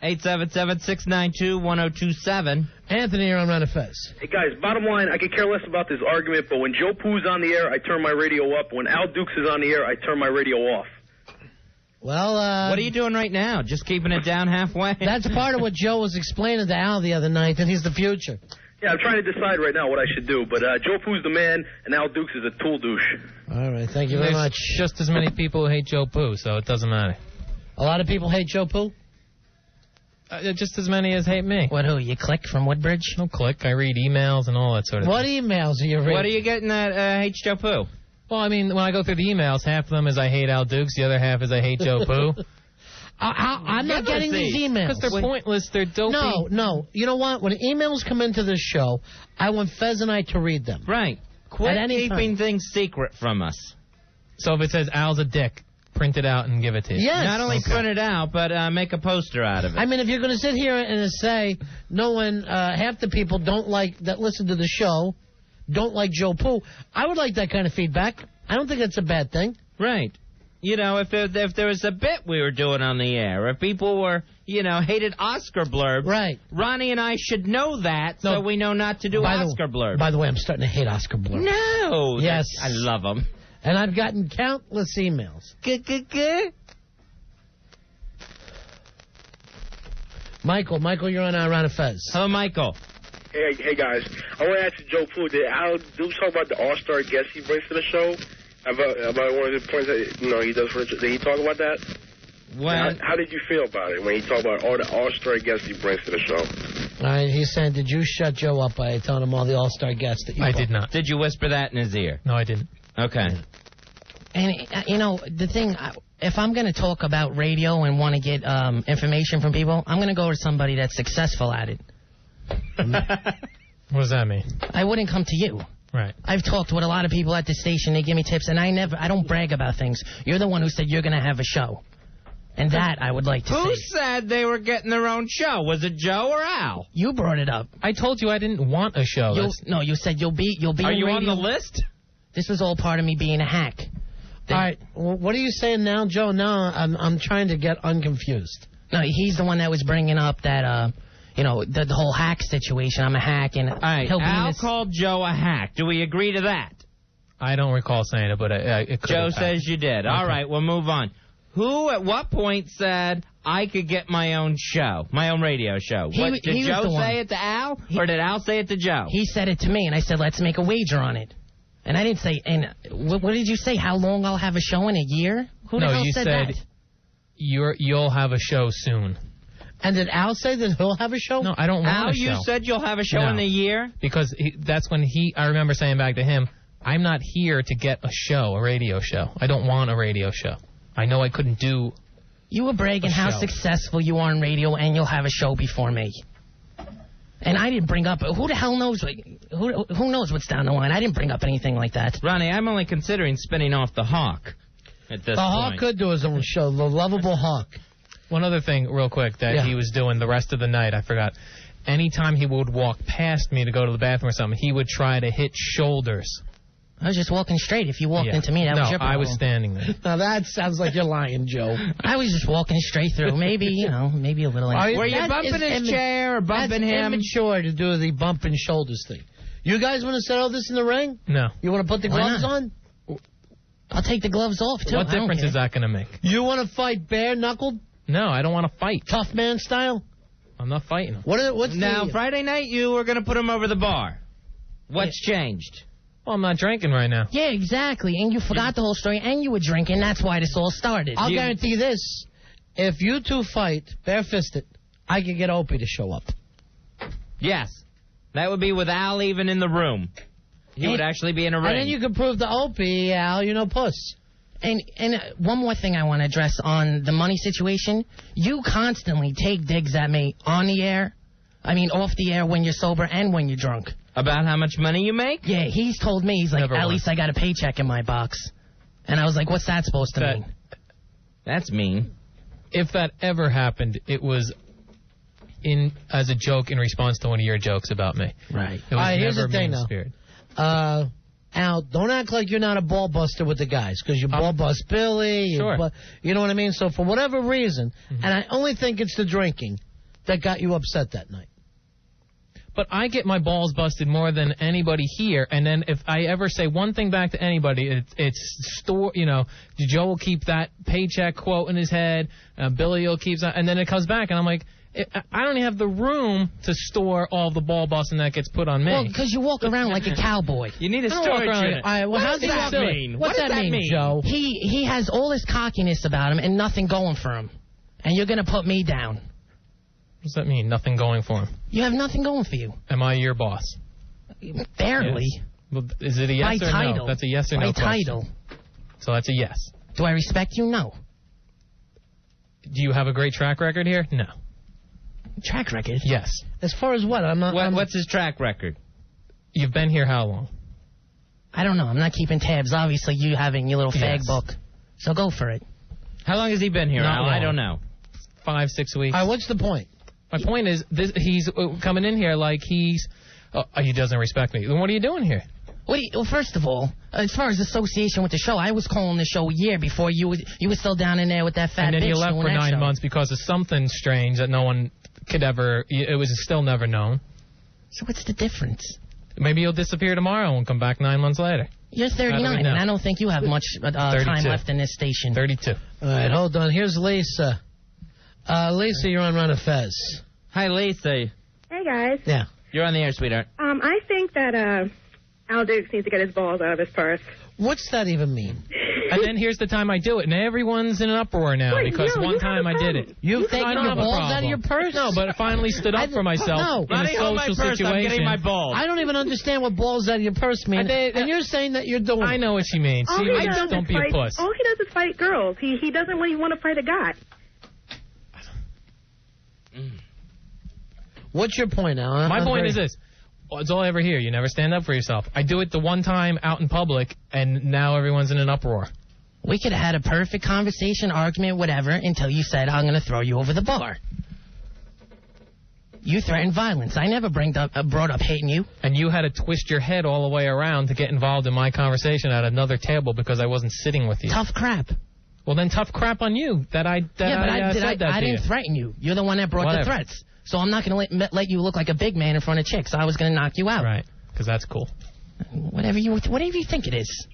[SPEAKER 3] 877-692-1027.
[SPEAKER 2] Anthony, you're on Ron and Fez.
[SPEAKER 8] Hey, guys, bottom line, I could care less about this argument, but when Joe Poo's on the air, I turn my radio up. When Al Dukes is on the air, I turn my radio off.
[SPEAKER 2] Well,
[SPEAKER 3] what are you doing right now? Just keeping it down halfway?
[SPEAKER 2] That's part of what Joe was explaining to Al the other night, that he's the future.
[SPEAKER 8] Yeah, I'm trying to decide right now what I should do, but Joe Poo's the man, and Al Dukes is a tool douche.
[SPEAKER 2] All right, thank you very much.
[SPEAKER 4] Just as many people who hate Joe Poo, so it doesn't matter.
[SPEAKER 2] A lot of people hate Joe Poo?
[SPEAKER 4] Just as many as hate me.
[SPEAKER 6] What, who? You click from Woodbridge?
[SPEAKER 4] No click. I read emails and all that sort of
[SPEAKER 2] What
[SPEAKER 4] thing.
[SPEAKER 2] emails are you reading?
[SPEAKER 3] What are you getting that hates Joe Poo?
[SPEAKER 4] Well, I mean, when I go through the emails, half of them is I hate Al Dukes, the other half is I hate Joe Poo.
[SPEAKER 2] I'm not getting these emails.
[SPEAKER 4] Because they're pointless, they're dopey.
[SPEAKER 2] No. You know what? When emails come into this show, I want Fez and I to read them.
[SPEAKER 3] Right. Quit keeping
[SPEAKER 2] time.
[SPEAKER 3] things secret from us.
[SPEAKER 4] So if it says Al's a dick, print it out and give it to you.
[SPEAKER 2] Yes.
[SPEAKER 3] Not only print it out, but make a poster out of it.
[SPEAKER 2] I mean, if you're going to sit here and say no one, half the people that listen to the show don't like Joe Poo, I would like that kind of feedback. I don't think that's a bad thing.
[SPEAKER 3] Right. You know, if there was a bit we were doing on the air, if people were, hated Oscar blurbs,
[SPEAKER 2] right?
[SPEAKER 3] Ronnie and I should know that, so we know not to do Oscar blurbs.
[SPEAKER 2] By the way, I'm starting to hate Oscar blurbs.
[SPEAKER 3] No.
[SPEAKER 2] Yes.
[SPEAKER 3] I love them.
[SPEAKER 2] And I've gotten countless emails. Michael, you're on Ron and Fez.
[SPEAKER 3] Hello, Michael.
[SPEAKER 8] Hey guys, I want to ask Joe Poo, did Al Dukes talk about the all-star guests he brings to the show? About one of the points that he does for the show? Did he talk about that?
[SPEAKER 3] Well,
[SPEAKER 8] how did you feel about it when he talked about all the all-star guests he brings to the show?
[SPEAKER 2] He's saying, did you shut Joe up by telling him all the all-star guests that you
[SPEAKER 4] I did not.
[SPEAKER 3] Did you whisper that in his ear?
[SPEAKER 4] No, I didn't.
[SPEAKER 3] Okay.
[SPEAKER 6] And, the thing, if I'm going to talk about radio and want to get information from people, I'm going to go to somebody that's successful at it.
[SPEAKER 4] What does that mean?
[SPEAKER 6] I wouldn't come to you.
[SPEAKER 4] Right.
[SPEAKER 6] I've talked with a lot of people at the station. They give me tips, and I don't brag about things. You're the one who said you're going to have a show. And that I would like to see.
[SPEAKER 3] Who said they were getting their own show? Was it Joe or Al?
[SPEAKER 6] You brought it up.
[SPEAKER 4] I told you I didn't want a show.
[SPEAKER 6] No, you said you'll be
[SPEAKER 3] Are you
[SPEAKER 6] radio.
[SPEAKER 3] on the list?
[SPEAKER 6] This was all part of me being a hack.
[SPEAKER 2] All right, well, what are you saying now, Joe? Now I'm trying to get unconfused.
[SPEAKER 6] No, he's the one that was bringing up that, the whole hack situation. I'm a hack, and
[SPEAKER 3] all right, Al called Joe a hack. Do we agree to that?
[SPEAKER 4] I don't recall saying it, but it could.
[SPEAKER 3] Joe says you did. All right, we'll move on. Who at what point said I could get my own show, my own radio show? Did Joe say it to Al, or did Al say it to Joe?
[SPEAKER 6] He said it to me, and I said, let's make a wager on it. And I didn't say, and what did you say, how long I'll have a show in a year? Who the hell said that?
[SPEAKER 4] You'll have a show soon.
[SPEAKER 2] And did Al say that he'll have a show?
[SPEAKER 4] No, I don't want a show.
[SPEAKER 3] Al, you said you'll have a show in a year?
[SPEAKER 4] Because that's when I remember saying back to him, I'm not here to get a radio show. I don't want a radio show. I know I couldn't do
[SPEAKER 6] You were bragging how successful you are in radio, and you'll have a show before me. And I didn't bring up, who the hell knows, who knows what's down the line? I didn't bring up anything like that.
[SPEAKER 3] Ronnie, I'm only considering spinning off the Hawk at this point.
[SPEAKER 2] The Hawk could do his own show, the lovable Hawk.
[SPEAKER 4] One other thing, real quick, that he was doing the rest of the night, I forgot. Anytime he would walk past me to go to the bathroom or something, he would try to hit shoulders.
[SPEAKER 6] I was just walking straight. If you walked into me, that was your problem.
[SPEAKER 4] I was standing there.
[SPEAKER 2] Now that sounds like you're lying, Joe.
[SPEAKER 6] I was just walking straight through. Maybe, maybe a little.
[SPEAKER 3] Were you bumping his chair or bumping him?
[SPEAKER 2] That's immature to do the bumping shoulders thing. You guys want to settle this in the ring?
[SPEAKER 4] No.
[SPEAKER 2] You want to put the gloves on?
[SPEAKER 6] I'll take the gloves off, too.
[SPEAKER 4] What difference is that going to make?
[SPEAKER 2] You want to fight bare-knuckled?
[SPEAKER 4] No, I don't want to fight.
[SPEAKER 2] Tough man style?
[SPEAKER 4] I'm not fighting him.
[SPEAKER 2] What's
[SPEAKER 3] now, Friday night, you were going to put him over the bar. What's changed?
[SPEAKER 4] Well, I'm not drinking right now.
[SPEAKER 6] Yeah, exactly. And you forgot the whole story, and you were drinking. That's why this all started.
[SPEAKER 2] I'll guarantee this. If you two fight bare-fisted, I could get Opie to show up.
[SPEAKER 3] Yes. That would be with Al even in the room. He would actually be in a ring.
[SPEAKER 2] And then you could prove to Opie, Al, puss.
[SPEAKER 6] And one more thing I want to address on the money situation. You constantly take digs at me on the air. I mean, off the air when you're sober and when you're drunk.
[SPEAKER 3] About how much money you make?
[SPEAKER 6] Yeah, he's told me, he's like, at least I got a paycheck in my box. And I was like, what's that supposed to mean?
[SPEAKER 3] That's mean.
[SPEAKER 4] If that ever happened, it was as a joke in response to one of your jokes about me.
[SPEAKER 6] Right.
[SPEAKER 4] It was
[SPEAKER 2] here's
[SPEAKER 4] never
[SPEAKER 2] the thing,
[SPEAKER 4] mean-spirited.
[SPEAKER 2] Al, don't act like you're not a ball buster with the guys, because you ball bust Billy.
[SPEAKER 4] Sure.
[SPEAKER 2] You know what I mean? So for whatever reason, and I only think it's the drinking that got you upset that night.
[SPEAKER 4] But I get my balls busted more than anybody here, and then if I ever say one thing back to anybody, it's Joe will keep that paycheck quote in his head, Billy will keep that, and then it comes back, and I'm like, I don't even have the room to store all the ball busting that gets put on me.
[SPEAKER 6] Well, because you walk around like a cowboy.
[SPEAKER 3] You need a storage unit.
[SPEAKER 2] All right, well, how does that mean? What's that mean, Joe?
[SPEAKER 6] He has all this cockiness about him and nothing going for him. And you're going to put me down.
[SPEAKER 4] What does that mean, nothing going for him?
[SPEAKER 6] You have nothing going for you.
[SPEAKER 4] Am I your boss?
[SPEAKER 6] Barely.
[SPEAKER 4] Yes. Well, is it a yes
[SPEAKER 6] By
[SPEAKER 4] or
[SPEAKER 6] title.
[SPEAKER 4] no? That's a yes or no
[SPEAKER 6] By
[SPEAKER 4] question.
[SPEAKER 6] title.
[SPEAKER 4] So that's a yes.
[SPEAKER 6] Do I respect you? No.
[SPEAKER 4] Do you have a great track record here? No.
[SPEAKER 6] Track record?
[SPEAKER 4] Yes.
[SPEAKER 2] As far as what?
[SPEAKER 3] What's his track record?
[SPEAKER 4] You've been here how long?
[SPEAKER 6] I don't know. I'm not keeping tabs. Obviously, you having your little fag
[SPEAKER 4] Yes.
[SPEAKER 6] book. So go for it.
[SPEAKER 3] How long has he been here,
[SPEAKER 4] Not
[SPEAKER 3] Al?
[SPEAKER 4] long.
[SPEAKER 3] I don't know.
[SPEAKER 4] 5-6 weeks.
[SPEAKER 2] All right, what's the point?
[SPEAKER 4] My point is, he's coming in here like he doesn't respect me. Then what are you doing here?
[SPEAKER 6] Well, first of all, as far as association with the show, I was calling the show a year before you were still down in there with that fat bitch.
[SPEAKER 4] And then you left
[SPEAKER 6] doing
[SPEAKER 4] for
[SPEAKER 6] that
[SPEAKER 4] 9
[SPEAKER 6] show.
[SPEAKER 4] months because of something strange that no one could ever. It was still never known.
[SPEAKER 6] So what's the difference?
[SPEAKER 4] Maybe you'll disappear tomorrow and come back 9 months later.
[SPEAKER 6] You're
[SPEAKER 4] How do we
[SPEAKER 6] 39,
[SPEAKER 4] know?
[SPEAKER 6] and I don't think you have much time left in this station.
[SPEAKER 4] 32.
[SPEAKER 2] All right, hold on. Here's Lisa. Lisa, you're on Run of Fez.
[SPEAKER 3] Hi, Lisa.
[SPEAKER 9] Hey, guys.
[SPEAKER 2] Yeah.
[SPEAKER 3] You're on the air, sweetheart.
[SPEAKER 9] I think that Al Dukes needs to get his balls out of his purse.
[SPEAKER 2] What's that even mean?
[SPEAKER 4] And then here's the time I do it, and everyone's in an uproar now
[SPEAKER 9] Wait,
[SPEAKER 4] because
[SPEAKER 9] no,
[SPEAKER 4] one
[SPEAKER 9] you have
[SPEAKER 4] time
[SPEAKER 9] a
[SPEAKER 4] I did it.
[SPEAKER 9] problem.
[SPEAKER 2] You've
[SPEAKER 4] I
[SPEAKER 2] taken
[SPEAKER 4] don't
[SPEAKER 2] your
[SPEAKER 4] have a
[SPEAKER 2] balls
[SPEAKER 4] problem.
[SPEAKER 2] out of your purse?
[SPEAKER 4] No, but I finally stood up for myself
[SPEAKER 2] No.
[SPEAKER 4] in a
[SPEAKER 3] Running home my
[SPEAKER 4] social
[SPEAKER 3] purse,
[SPEAKER 4] situation.
[SPEAKER 3] I'm getting my balls.
[SPEAKER 2] I don't even understand what balls out of your purse mean. And you're saying that you're doing
[SPEAKER 4] I
[SPEAKER 2] it.
[SPEAKER 4] know what she means.
[SPEAKER 9] All
[SPEAKER 4] See,
[SPEAKER 9] he does
[SPEAKER 4] don't
[SPEAKER 9] is
[SPEAKER 4] be a
[SPEAKER 9] fight,
[SPEAKER 4] puss.
[SPEAKER 9] All he does is fight girls. He doesn't really want to fight a guy.
[SPEAKER 2] What's your point, Al?
[SPEAKER 4] My point is this. It's all I ever hear. You never stand up for yourself. I do it the one time out in public, and now everyone's in an uproar.
[SPEAKER 6] We could have had a perfect conversation, argument, whatever, until you said, I'm going to throw you over the bar. You threatened violence. I never brought up hitting you.
[SPEAKER 4] And you had to twist your head all the way around to get involved in my conversation at another table because I wasn't sitting with you.
[SPEAKER 6] Tough crap.
[SPEAKER 4] Well, then tough crap on you that I said that to
[SPEAKER 6] I
[SPEAKER 4] you.
[SPEAKER 6] didn't threaten you. You're the one that brought
[SPEAKER 4] Whatever.
[SPEAKER 6] the threats. So I'm not going to let you look like a big man in front of chicks. I was going to knock you out.
[SPEAKER 4] Right, because that's cool.
[SPEAKER 6] Whatever you think it is.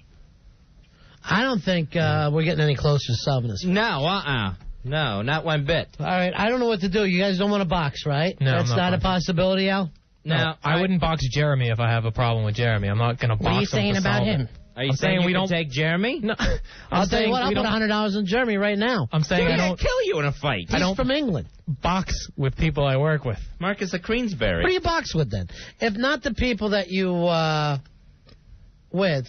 [SPEAKER 2] I don't think we're getting any closer to solving this.
[SPEAKER 3] No, No, not one bit.
[SPEAKER 2] All right, I don't know what to do. You guys don't want to box, right?
[SPEAKER 4] No,
[SPEAKER 2] That's
[SPEAKER 4] I'm
[SPEAKER 2] not
[SPEAKER 4] not
[SPEAKER 2] a possibility, Al?
[SPEAKER 3] No,
[SPEAKER 4] I wouldn't box Jeremy if I have a problem with Jeremy. I'm not going to box him.
[SPEAKER 6] What are you saying
[SPEAKER 4] to
[SPEAKER 6] about
[SPEAKER 4] solve
[SPEAKER 6] him?
[SPEAKER 4] it.
[SPEAKER 3] Are you
[SPEAKER 4] I'm
[SPEAKER 3] saying
[SPEAKER 4] saying
[SPEAKER 3] we
[SPEAKER 4] we
[SPEAKER 3] don't
[SPEAKER 4] don't
[SPEAKER 3] take Jeremy?
[SPEAKER 4] No,
[SPEAKER 2] I'll tell you what, I'll
[SPEAKER 4] we
[SPEAKER 2] put
[SPEAKER 4] don't.
[SPEAKER 2] $100 on Jeremy right now.
[SPEAKER 4] I'm saying I
[SPEAKER 3] He'll
[SPEAKER 4] don't
[SPEAKER 3] kill you in a fight.
[SPEAKER 2] He's from England.
[SPEAKER 4] box with people I work with.
[SPEAKER 3] Marcus of Queensberry.
[SPEAKER 2] What do you box with then? If not the people that you with,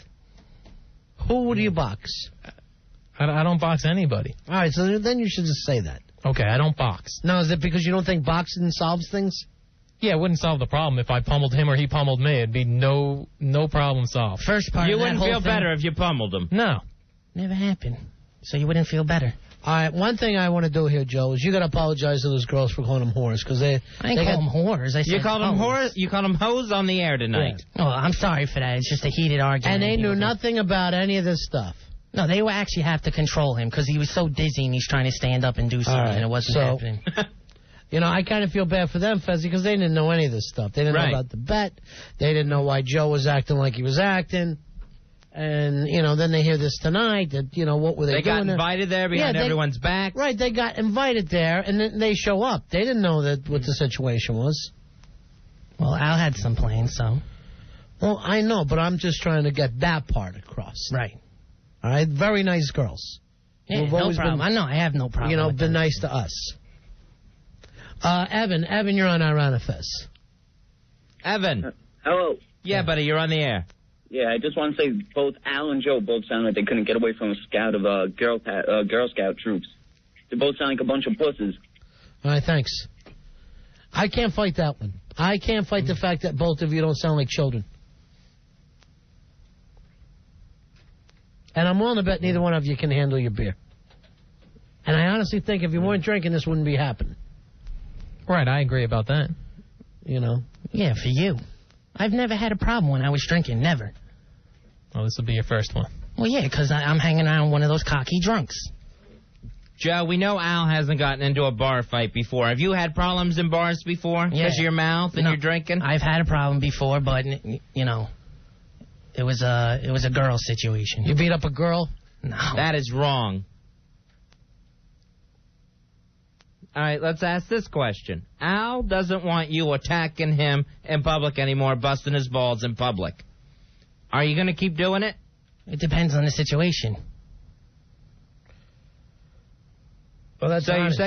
[SPEAKER 2] who do you box?
[SPEAKER 4] I don't box anybody.
[SPEAKER 2] All right, so then you should just say that.
[SPEAKER 4] Okay, I don't box.
[SPEAKER 2] No, is it because you don't think boxing solves things?
[SPEAKER 4] Yeah, it wouldn't solve the problem if I pummeled him or he pummeled me. It'd be no problem solved.
[SPEAKER 6] First part
[SPEAKER 3] You
[SPEAKER 6] of that
[SPEAKER 3] wouldn't
[SPEAKER 6] whole
[SPEAKER 3] feel
[SPEAKER 6] thing
[SPEAKER 3] better if you pummeled him.
[SPEAKER 4] No.
[SPEAKER 6] never happened. So you wouldn't feel better.
[SPEAKER 2] All right, one thing I want to do here, Joe, is you got to apologize to those girls for calling them whores because
[SPEAKER 6] I didn't call them whores. I said
[SPEAKER 3] You called them
[SPEAKER 6] hoes.
[SPEAKER 3] You called them hoes on the air tonight.
[SPEAKER 6] Oh, I'm sorry for that. It's just a heated argument.
[SPEAKER 2] And they knew
[SPEAKER 6] He was-
[SPEAKER 2] nothing about any of this stuff.
[SPEAKER 6] No, they would actually have to control him because he was so dizzy and he's trying to stand up and do something
[SPEAKER 2] right,
[SPEAKER 6] and it wasn't
[SPEAKER 2] so-
[SPEAKER 6] happening.
[SPEAKER 2] You know, I kind of feel bad for them, Fezzi, because they didn't know any of this stuff. They didn't
[SPEAKER 3] Right.
[SPEAKER 2] know about the bet. They didn't know why Joe was acting like he was acting. And, you know, then they hear this tonight that, you know, what were
[SPEAKER 3] They got
[SPEAKER 2] doing?
[SPEAKER 3] invited there behind everyone's back.
[SPEAKER 2] Right, they got invited there, and then they show up. They didn't know that what the situation was.
[SPEAKER 6] Well, Al had some plans, so.
[SPEAKER 2] Well, I know, but I'm just trying to get that part across.
[SPEAKER 6] Right.
[SPEAKER 2] All right, very nice girls.
[SPEAKER 6] Yeah,
[SPEAKER 2] Who've
[SPEAKER 6] no
[SPEAKER 2] always
[SPEAKER 6] problem.
[SPEAKER 2] been,
[SPEAKER 6] I know, I have no problem.
[SPEAKER 2] you know,
[SPEAKER 6] with
[SPEAKER 2] been
[SPEAKER 6] that.
[SPEAKER 2] nice to us. Evan, you're on Irana Fest.
[SPEAKER 3] Evan.
[SPEAKER 10] Hello.
[SPEAKER 3] Yeah, buddy, you're on the air.
[SPEAKER 10] Yeah, I just want to say both Al and Joe both sound like they couldn't get away from a scout of Girl Scout troops. They both sound like a bunch of pussies.
[SPEAKER 2] All right, thanks. I can't fight that one. I can't fight the fact that both of you don't sound like children. And I'm willing to bet neither one of you can handle your beer. And I honestly think if you weren't drinking, this wouldn't be happening.
[SPEAKER 4] Right, I agree about that.
[SPEAKER 2] You know?
[SPEAKER 6] Yeah, for you. I've never had a problem when I was drinking, never.
[SPEAKER 4] Oh, this will be your first one.
[SPEAKER 6] Well, yeah, because I'm hanging around one of those cocky drunks.
[SPEAKER 3] Joe, we know Al hasn't gotten into a bar fight before. Have you had problems in bars before because of your mouth and your drinking?
[SPEAKER 6] I've had a problem before, but, you know, it was a girl situation.
[SPEAKER 2] You beat up a girl?
[SPEAKER 6] No.
[SPEAKER 3] That is wrong. All right, let's ask this question. Al doesn't want you attacking him in public anymore, busting his balls in public. Are you going to keep doing it?
[SPEAKER 6] It depends on the situation.
[SPEAKER 2] Well, that's
[SPEAKER 3] so
[SPEAKER 2] honest.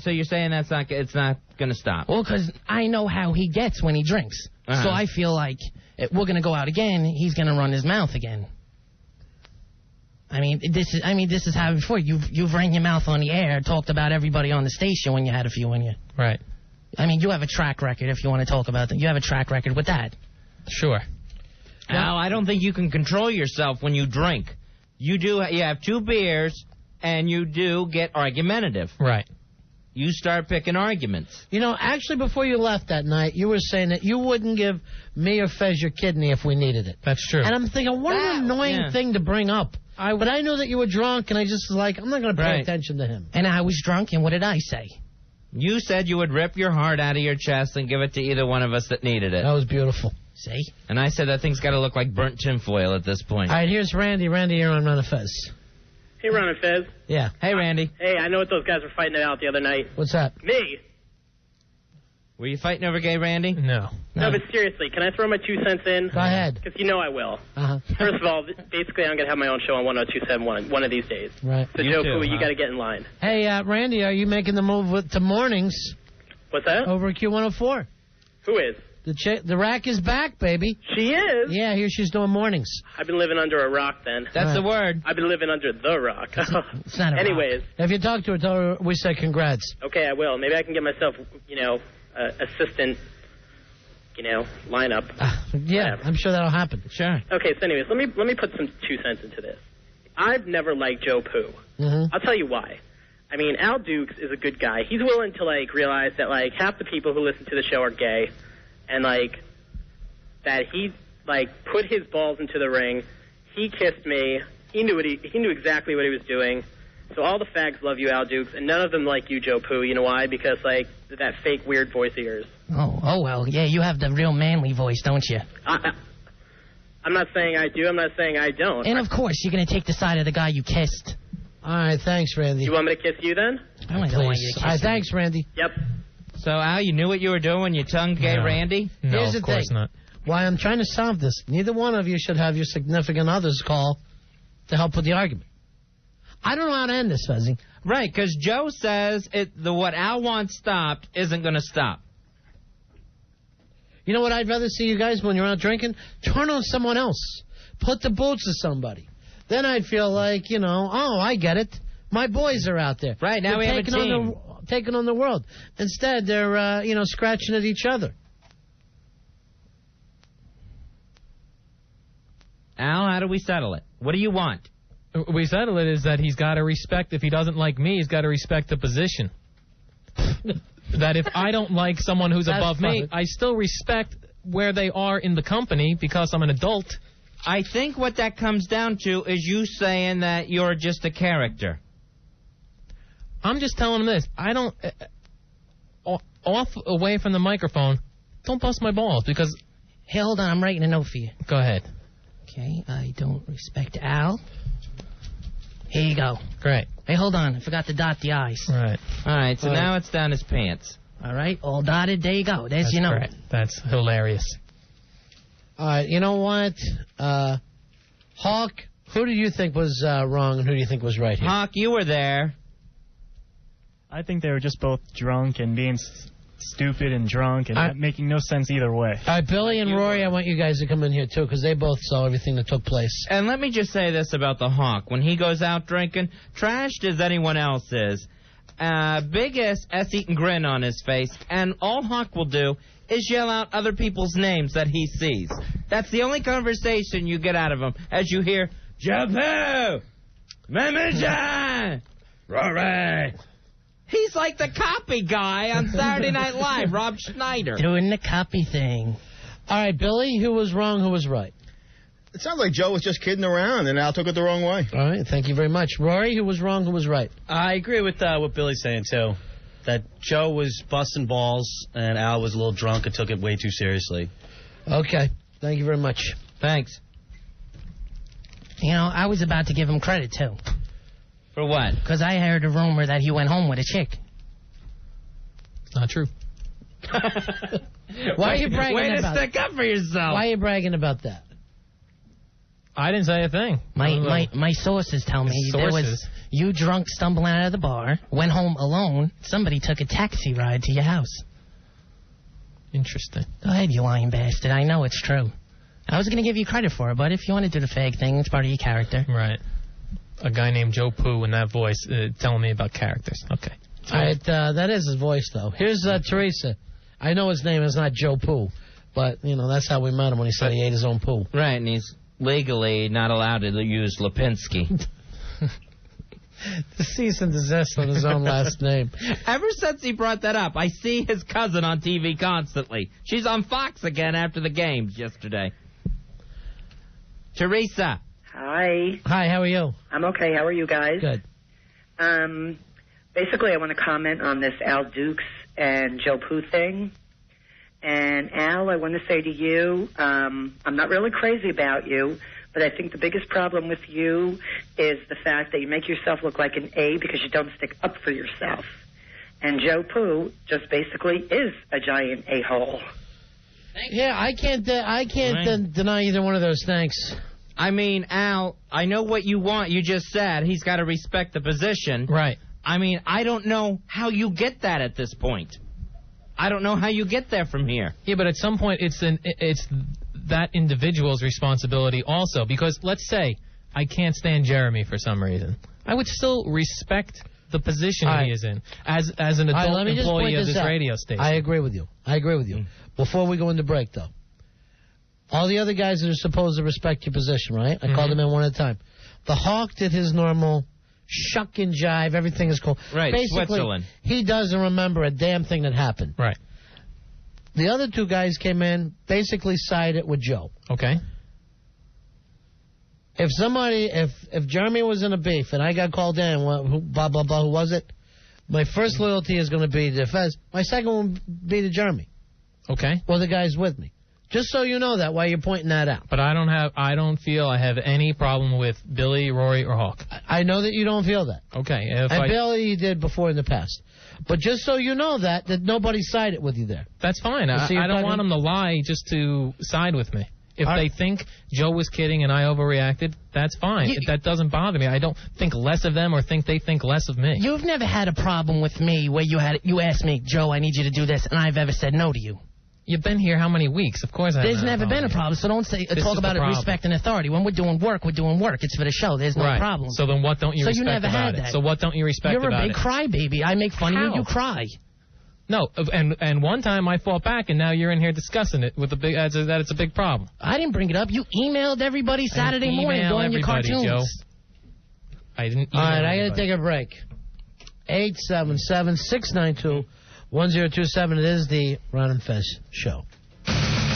[SPEAKER 3] you're saying that's not it's not going to stop.
[SPEAKER 6] Well, because I know how he gets when he drinks.
[SPEAKER 3] Uh-huh.
[SPEAKER 6] So I feel like if we're going to go out again, he's going to run his mouth again. I mean, this has happened before. You've ran your mouth on the air, talked about everybody on the station when you had a few in you.
[SPEAKER 4] Right.
[SPEAKER 6] I mean, you have a track record if you want to talk about that. You have a track record with that.
[SPEAKER 4] Sure.
[SPEAKER 3] Al, I don't think you can control yourself when you drink. You have 2 beers, and you do get argumentative.
[SPEAKER 4] Right.
[SPEAKER 3] You start picking arguments.
[SPEAKER 2] You know, actually, before you left that night, you were saying that you wouldn't give me or Fez your kidney if we needed it.
[SPEAKER 4] That's true.
[SPEAKER 2] And I'm thinking, what an annoying thing to bring up. But I knew that you were drunk, and I just was like, I'm not going to pay attention to him.
[SPEAKER 6] And I was drunk, and what did I say?
[SPEAKER 3] You said you would rip your heart out of your chest and give it to either one of us that needed it.
[SPEAKER 2] That was beautiful.
[SPEAKER 6] See?
[SPEAKER 3] And I said that thing's got to look like burnt tinfoil at this point.
[SPEAKER 2] All right, here's Randy. Randy, you're on Run of Fez.
[SPEAKER 7] Hey, Ron and Fez.
[SPEAKER 2] Yeah.
[SPEAKER 3] Hey, Randy.
[SPEAKER 7] Hey, I know what those guys were fighting about the other night.
[SPEAKER 2] What's that?
[SPEAKER 7] Me.
[SPEAKER 3] Were you fighting over gay Randy?
[SPEAKER 4] No.
[SPEAKER 7] No, but seriously, can I throw my 2 cents in?
[SPEAKER 2] Go ahead.
[SPEAKER 7] Because you know I will.
[SPEAKER 2] Uh-huh.
[SPEAKER 7] First of all, basically, I'm going to have my own show on 102.7 one of these days.
[SPEAKER 2] Right.
[SPEAKER 7] So, Joe Poo, you got to get in line.
[SPEAKER 2] Hey, Randy, are you making the move to mornings?
[SPEAKER 7] What's that?
[SPEAKER 2] Over at Q104.
[SPEAKER 7] Who is?
[SPEAKER 2] The rack is back, baby.
[SPEAKER 7] She is?
[SPEAKER 2] Yeah, here she's doing mornings.
[SPEAKER 7] I've been living under a rock then.
[SPEAKER 3] That's the word.
[SPEAKER 7] I've been living under the rock.
[SPEAKER 6] It's not a
[SPEAKER 7] Anyways.
[SPEAKER 2] Rock. If you talk to her, tell her we said congrats.
[SPEAKER 7] Okay, I will. Maybe I can get myself, assistant, lineup.
[SPEAKER 2] Yeah,
[SPEAKER 7] Whatever.
[SPEAKER 2] I'm sure that'll happen.
[SPEAKER 3] Sure.
[SPEAKER 7] Okay, so anyways, let me put some 2 cents into this. I've never liked Joe Poo.
[SPEAKER 2] Mm-hmm.
[SPEAKER 7] I'll tell you why. I mean, Al Dukes is a good guy. He's willing to, realize that, half the people who listen to the show are gay. And, that he, put his balls into the ring. He kissed me. He knew exactly what he was doing. So all the fags love you, Al Dukes, and none of them like you, Joe Poo. You know why? Because, that fake weird voice of yours.
[SPEAKER 6] Oh, well, yeah, you have the real manly voice, don't you?
[SPEAKER 7] I'm not saying I do. I'm not saying I don't.
[SPEAKER 6] And, of course, you're going to take the side of the guy you kissed.
[SPEAKER 2] All right, thanks, Randy.
[SPEAKER 7] You want me to kiss you, then?
[SPEAKER 6] I don't want you to kiss
[SPEAKER 2] All right, thanks, Randy.
[SPEAKER 7] Yep.
[SPEAKER 3] So, Al, you knew what you were doing when you tongued gay Randy?
[SPEAKER 4] No,
[SPEAKER 2] Here's the
[SPEAKER 4] of course
[SPEAKER 2] thing.
[SPEAKER 4] not.
[SPEAKER 2] Why I'm trying to solve this. Neither one of you should have your significant others call to help with the argument. I don't know how to end this, Fezzi.
[SPEAKER 3] Right, because Joe says what Al wants stopped isn't going to stop.
[SPEAKER 2] You know what I'd rather see you guys when you're out drinking? Turn on someone else. Put the boots to somebody. Then I'd feel like, oh, I get it. My boys are out there.
[SPEAKER 3] Right, now we have a team.
[SPEAKER 2] Taking on the world. Instead, they're, scratching at each other.
[SPEAKER 3] Al, how do we settle it? What do you want?
[SPEAKER 4] We settle it is that he's got to respect, if he doesn't like me, he's got to respect the position. That if I don't like someone who's above me, I still respect where they are in the company because I'm an adult.
[SPEAKER 3] I think what that comes down to is you saying that you're just a character.
[SPEAKER 4] I'm just telling him this. I don't... away from the microphone, don't bust my balls because...
[SPEAKER 6] Hey, hold on. I'm writing a note for you.
[SPEAKER 4] Go ahead.
[SPEAKER 6] Okay, I don't respect Al. Here you go.
[SPEAKER 4] Great.
[SPEAKER 6] Hey, hold on. I forgot to dot the I's.
[SPEAKER 4] Right.
[SPEAKER 3] All right, so now it's down his pants.
[SPEAKER 6] All right, all dotted. There you go. There's
[SPEAKER 4] That's
[SPEAKER 6] your note.
[SPEAKER 4] great. That's hilarious.
[SPEAKER 2] All right, you know what? Hawk, who do you think was wrong and who do you think was right here?
[SPEAKER 3] Hawk, you were there.
[SPEAKER 5] I think they were just both drunk and being stupid and drunk and making no sense either way.
[SPEAKER 2] All right, Billy and Rory, I want you guys to come in here, too, because they both saw everything that took place.
[SPEAKER 3] And let me just say this about the Hawk. When he goes out drinking, trashed as anyone else is, biggest ass-eating grin on his face, and all Hawk will do is yell out other people's names that he sees. That's the only conversation you get out of him, as you hear, Joe Poo! Manager! Rory! He's like the copy guy on Saturday Night Live, Rob Schneider.
[SPEAKER 6] Doing the copy thing.
[SPEAKER 2] All right, Billy, who was wrong, who was right?
[SPEAKER 11] It sounds like Joe was just kidding around, and Al took it the wrong way.
[SPEAKER 2] All right, thank you very much. Rory, who was wrong, who was right?
[SPEAKER 12] I agree with what Billy's saying, too. That Joe was busting balls, and Al was a little drunk and took it way too seriously.
[SPEAKER 2] Okay, thank you very much.
[SPEAKER 3] Thanks.
[SPEAKER 6] You know, I was about to give him credit, too.
[SPEAKER 3] For what?
[SPEAKER 6] Because I heard a rumor that he went home with a chick.
[SPEAKER 4] It's not true.
[SPEAKER 2] Why are you bragging
[SPEAKER 3] way
[SPEAKER 2] about
[SPEAKER 3] to stick up for yourself.
[SPEAKER 2] Why are you bragging about that?
[SPEAKER 4] I didn't say a thing.
[SPEAKER 6] My sources tell me there was you drunk stumbling out of the bar, went home alone, somebody took a taxi ride to your house.
[SPEAKER 4] Interesting.
[SPEAKER 6] Go ahead, you lying bastard. I know it's true. I was going to give you credit for it, but if you want to do the fake thing, it's part of your character.
[SPEAKER 4] Right. A guy named Joe Poo in that voice telling me about characters. Okay.
[SPEAKER 2] All right, that is his voice, though. Here's Teresa. I know his name is not Joe Poo, but, you know, that's how we met him when he said he ate his own poo.
[SPEAKER 3] Right, and he's legally not allowed to use Lipinski.
[SPEAKER 2] The cease and desist on his own last name.
[SPEAKER 3] Ever since he brought that up, I see his cousin on TV constantly. She's on Fox again after the games yesterday. Teresa.
[SPEAKER 9] Hi.
[SPEAKER 2] Hi, how are you?
[SPEAKER 9] I'm okay. How are you guys?
[SPEAKER 2] Good.
[SPEAKER 9] Basically, I want to comment on this Al Dukes and Joe Poo thing. And Al, I want to say to you, I'm not really crazy about you, but I think the biggest problem with you is the fact that you make yourself look like an A because you don't stick up for yourself. And Joe Poo just basically is a giant a-hole.
[SPEAKER 2] Yeah, I can't deny either one of those. Thanks.
[SPEAKER 3] I mean, Al, I know what you want. You just said he's got to respect the position.
[SPEAKER 4] Right.
[SPEAKER 3] I mean, I don't know how you get that at this point. I don't know how you get there from here.
[SPEAKER 4] Yeah, but at some point it's that individual's responsibility also. Because let's say I can't stand Jeremy for some reason. I would still respect the position he is in as an adult employee of this radio station.
[SPEAKER 2] I agree with you. Before we go into break, though, all the other guys that are supposed to respect your position, right? I called them in one at a time. The Hawk did his normal shuck and jive. Everything is cool.
[SPEAKER 3] Right,
[SPEAKER 2] basically,
[SPEAKER 3] Switzerland.
[SPEAKER 2] He doesn't remember a damn thing that happened.
[SPEAKER 4] Right.
[SPEAKER 2] The other two guys came in, basically sided with Joe.
[SPEAKER 4] Okay.
[SPEAKER 2] If Jeremy was in a beef and I got called in, who was it? My first loyalty is going to be to Fez. My second one would be to Jeremy.
[SPEAKER 4] Okay.
[SPEAKER 2] Or the guys with me. Just so you know that while you're pointing that out.
[SPEAKER 4] But I don't feel I have any problem with Billy, Rory, or Hawk.
[SPEAKER 2] I know that you don't feel that.
[SPEAKER 4] Okay.
[SPEAKER 2] Billy, you did before in the past. But just so you know that nobody sided with you there.
[SPEAKER 4] That's fine. I don't want them to lie just to side with me. If they think Joe was kidding and I overreacted, that's fine. That doesn't bother me. I don't think less of them or think they think less of me.
[SPEAKER 6] You've never had a problem with me where you asked me, Joe, I need you to do this, and I've ever said no to you.
[SPEAKER 4] You've been here how many weeks? Of course I haven't.
[SPEAKER 6] There's never been a problem, so don't talk about it respect and authority. When we're doing work, It's for the show. There's no problem.
[SPEAKER 4] So then what don't you respect about it?
[SPEAKER 6] So you never had that.
[SPEAKER 4] So what don't you respect about it?
[SPEAKER 6] You're a big crybaby. I make fun of you, you cry.
[SPEAKER 4] No, and one time I fought back, and now you're in here discussing it with that it's a big problem.
[SPEAKER 6] I didn't bring it up. You emailed everybody Saturday morning doing your cartoons.
[SPEAKER 4] Joe. I didn't email
[SPEAKER 2] All right, I got to take a break. 877-692-1027. It is the Ron and Fez show.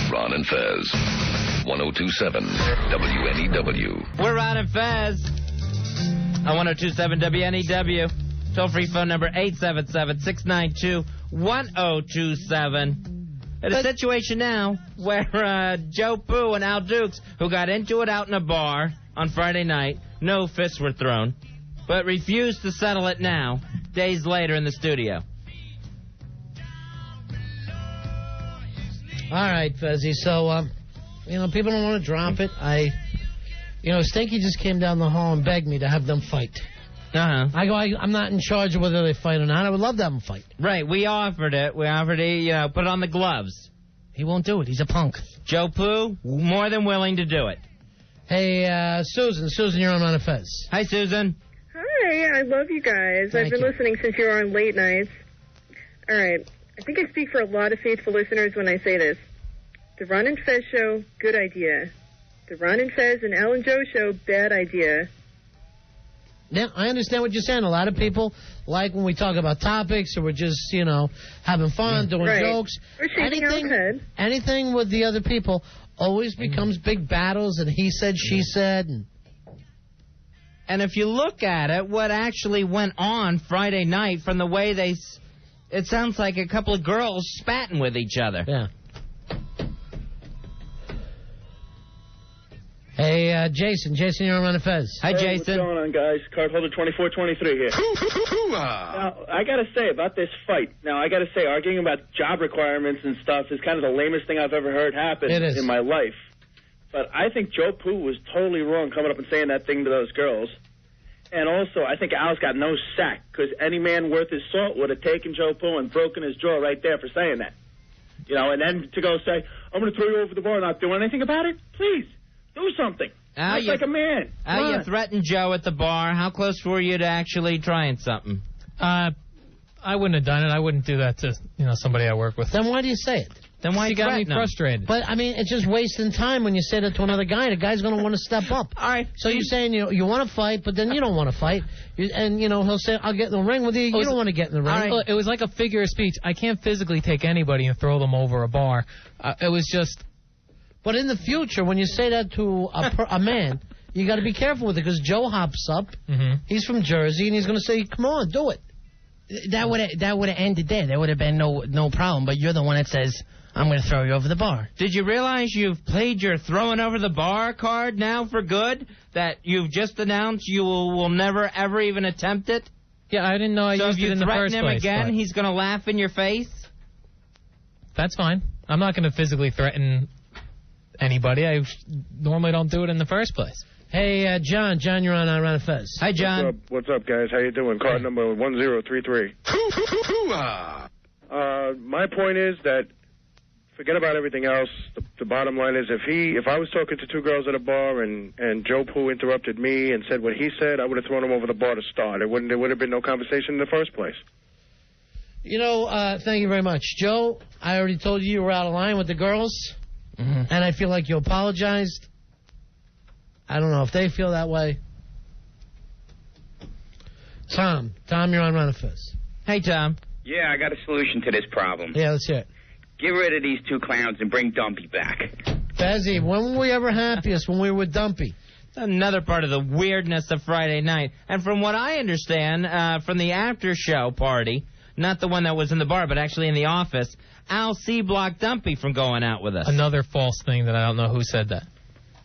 [SPEAKER 1] Ron and Fez, 1027 WNEW.
[SPEAKER 3] We're Ron and Fez on 1027 WNEW. Toll-free phone number 877-692-1027. In a situation now where Joe Poo and Al Dukes, who got into it out in a bar on Friday night, no fists were thrown, but refused to settle it now, days later in the studio.
[SPEAKER 2] All right, Fezzy. So, people don't want to drop it. Stinky just came down the hall and begged me to have them fight. I go, I'm not in charge of whether they fight or not. I would love to have them fight.
[SPEAKER 3] Right, we offered it. We offered to, put on the gloves.
[SPEAKER 6] He won't do it. He's a punk.
[SPEAKER 3] Joe Poo, more than willing to do it.
[SPEAKER 2] Hey, Susan. Susan, you're on Ron and Fez.
[SPEAKER 3] Hi, Susan.
[SPEAKER 13] Hi, I love you guys. I've been listening since you were on late nights. All right, I think I speak for a lot of faithful listeners when I say this. The Ron and Fez show, good idea. The Ron and Fez and Al and Joe show, bad idea.
[SPEAKER 2] Yeah, I understand what you're saying. A lot of people like when we talk about topics or we're just, having fun, doing jokes.
[SPEAKER 13] Or shaking our head.
[SPEAKER 2] Anything with the other people always becomes big battles and he said, she said.
[SPEAKER 3] And if you look at it, what actually went on Friday night from the way it sounds like a couple of girls spatting with each other.
[SPEAKER 2] Yeah. Hey, Jason. Jason, you're on Ron and Fez.
[SPEAKER 3] Hi, Jason.
[SPEAKER 14] What's going on, guys? Card holder 2423 here. Now, I got to say about this fight. Now, I got to say, arguing about job requirements and stuff is kind of the lamest thing I've ever heard happen in my life. But I think Joe Poo was totally wrong coming up and saying that thing to those girls. And also, I think Al's got no sack, because any man worth his salt would have taken Joe Poo and broken his jaw right there for saying that. And then to go say, I'm going to throw you over the bar and not do anything about it? Please. Do something. Act like a man.
[SPEAKER 3] Al, you threatened Joe at the bar. How close were you to actually trying something?
[SPEAKER 4] I wouldn't have done it. I wouldn't do that to somebody I work with.
[SPEAKER 2] Then why do you say it?
[SPEAKER 3] Then why
[SPEAKER 4] you got me frustrated?
[SPEAKER 2] But, it's just wasting time when you say that to another guy. The guy's going to want to step up.
[SPEAKER 3] All right.
[SPEAKER 2] So you're saying you want to fight, but then you don't want to fight. He'll say, I'll get in the ring with you. You don't want to get in the ring.
[SPEAKER 4] Right. It was like a figure of speech. I can't physically take anybody and throw them over a bar. It was just...
[SPEAKER 2] But in the future, when you say that to a man, you got to be careful with it, because Joe hops up.
[SPEAKER 4] Mm-hmm.
[SPEAKER 2] He's from Jersey, and he's going to say, come on, do it.
[SPEAKER 6] That would have ended there. There would have been no problem. But you're the one that says, I'm going to throw you over the bar.
[SPEAKER 3] Did you realize you've played your throwing over the bar card now for good? That you've just announced you will never, ever even attempt it?
[SPEAKER 4] Yeah, I didn't know I used it in the first place.
[SPEAKER 3] So if you threaten him again, he's going to laugh in your face?
[SPEAKER 4] That's fine. I'm not going to physically threaten anybody. I normally don't do it in the first place.
[SPEAKER 2] Hey, John. John, you're on Ron and Fez.
[SPEAKER 3] Hi, John.
[SPEAKER 8] What's up, guys? How you doing? Card number 1033. My point is that forget about everything else. The bottom line is if I was talking to two girls at a bar and Joe Poo interrupted me and said what he said, I would have thrown him over the bar to start. There would have been no conversation in the first place.
[SPEAKER 2] Thank you very much. Joe, I already told you were out of line with the girls. Mm-hmm. And I feel like you apologized. I don't know if they feel that way. Tom, you're on Ron and Fez.
[SPEAKER 3] Hey, Tom.
[SPEAKER 15] Yeah, I got a solution to this problem.
[SPEAKER 2] Yeah, let's hear it.
[SPEAKER 15] Get rid of these two clowns and bring Dumpy back.
[SPEAKER 2] Fezzy, when were we ever happiest? When we were with Dumpy?
[SPEAKER 3] Another part of the weirdness of Friday night. And from what I understand, from the after-show party, not the one that was in the bar, but actually in the office, Al C. blocked Dumpy from going out with us.
[SPEAKER 4] Another false thing that I don't know who said that.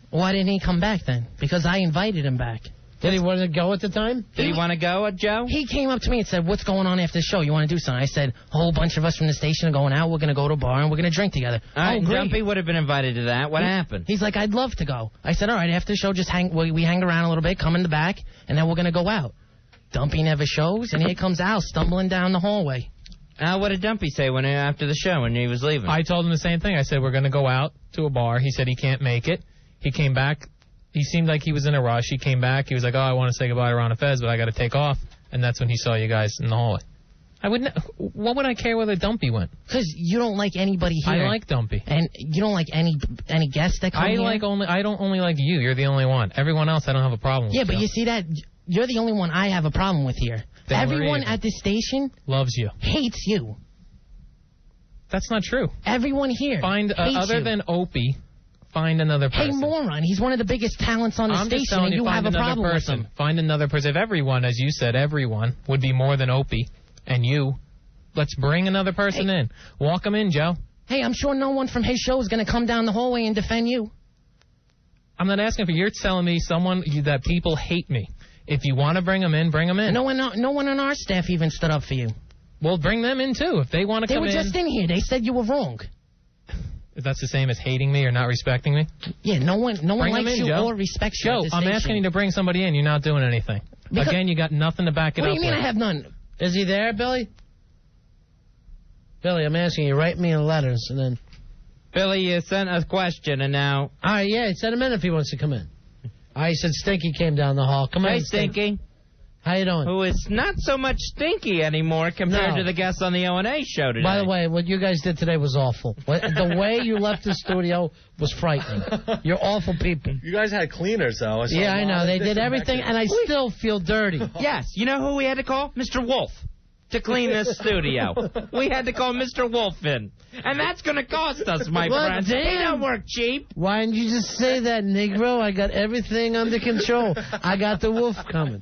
[SPEAKER 6] Why didn't he come back then? Because I invited him back.
[SPEAKER 2] Did he want to go at the time?
[SPEAKER 3] Did he want to go, Joe?
[SPEAKER 6] He came up to me and said, what's going on after the show? You want to do something? I said, a whole bunch of us from the station are going out. We're going to go to a bar and we're going to drink together.
[SPEAKER 3] All right, Dumpy would have been invited to that. What happened?
[SPEAKER 6] He's like, I'd love to go. I said, all right, after the show, just we hang around a little bit, come in the back, and then we're going to go out. Dumpy never shows, and here comes Al stumbling down the hallway.
[SPEAKER 3] Al, what did Dumpy say after the show when he was leaving?
[SPEAKER 4] I told him the same thing. I said, we're going to go out to a bar. He said he can't make it. He came back. He seemed like he was in a rush. He came back. He was like, I want to say goodbye to Ron and Fez, but I got to take off. And that's when he saw you guys in the hallway. What would I care whether Dumpy went?
[SPEAKER 6] Because you don't like anybody here.
[SPEAKER 4] I like Dumpy.
[SPEAKER 6] And you don't like any guests that come here?
[SPEAKER 4] I don't only like you. You're the only one. Everyone else I don't have a problem with.
[SPEAKER 6] Yeah, but you see that? You're the only one I have a problem with here. Everyone at this station
[SPEAKER 4] loves you.
[SPEAKER 6] Hates you.
[SPEAKER 4] That's not true.
[SPEAKER 6] Everyone here
[SPEAKER 4] hates other
[SPEAKER 6] you.
[SPEAKER 4] Than Opie, find another person.
[SPEAKER 6] Hey, moron. He's one of the biggest talents on the station, and you have a problem with him.
[SPEAKER 4] Find another person. If everyone, as you said, everyone would be more than Opie and you, let's bring another person in. Walk him in, Joe.
[SPEAKER 6] Hey, I'm sure no one from his show is going to come down the hallway and defend you.
[SPEAKER 4] I'm not asking for you. You're telling me that people hate me. If you want to bring them in, bring them in.
[SPEAKER 6] No one on our staff even stood up for you.
[SPEAKER 4] Well, bring them in, too, if they want to come in.
[SPEAKER 6] They were just in here. They said you were wrong.
[SPEAKER 4] That's the same as hating me or not respecting me?
[SPEAKER 6] Yeah, no one likes you or respects you.
[SPEAKER 4] Joe, I'm asking you to bring somebody in. You're not doing anything. Again, you got nothing to back it up
[SPEAKER 6] What do you mean
[SPEAKER 4] with.
[SPEAKER 6] I have none?
[SPEAKER 2] Is he there, Billy? Billy, I'm asking you. Write me in letters, and then...
[SPEAKER 3] Billy, you sent a question, and now...
[SPEAKER 2] All right, yeah, send him in if he wants to come in. All right, he said Stinky came down the hall. Come on,
[SPEAKER 3] Hey, Stinky.
[SPEAKER 2] How you doing?
[SPEAKER 3] Who is not so much Stinky anymore compared to the guests on the O&A show today.
[SPEAKER 2] By the way, what you guys did today was awful. The way you left the studio was frightening. You're awful people.
[SPEAKER 12] You guys had cleaners, though.
[SPEAKER 2] Yeah, I know. They did everything, and I still feel dirty.
[SPEAKER 3] Yes. You know who we had to call? Mr. Wolf. To clean this studio. We had to call Mr. Wolf in. And that's going to cost us, my friends.
[SPEAKER 2] Damn.
[SPEAKER 3] He don't work cheap.
[SPEAKER 2] Why didn't you just say that, Negro? I got everything under control. I got the wolf coming.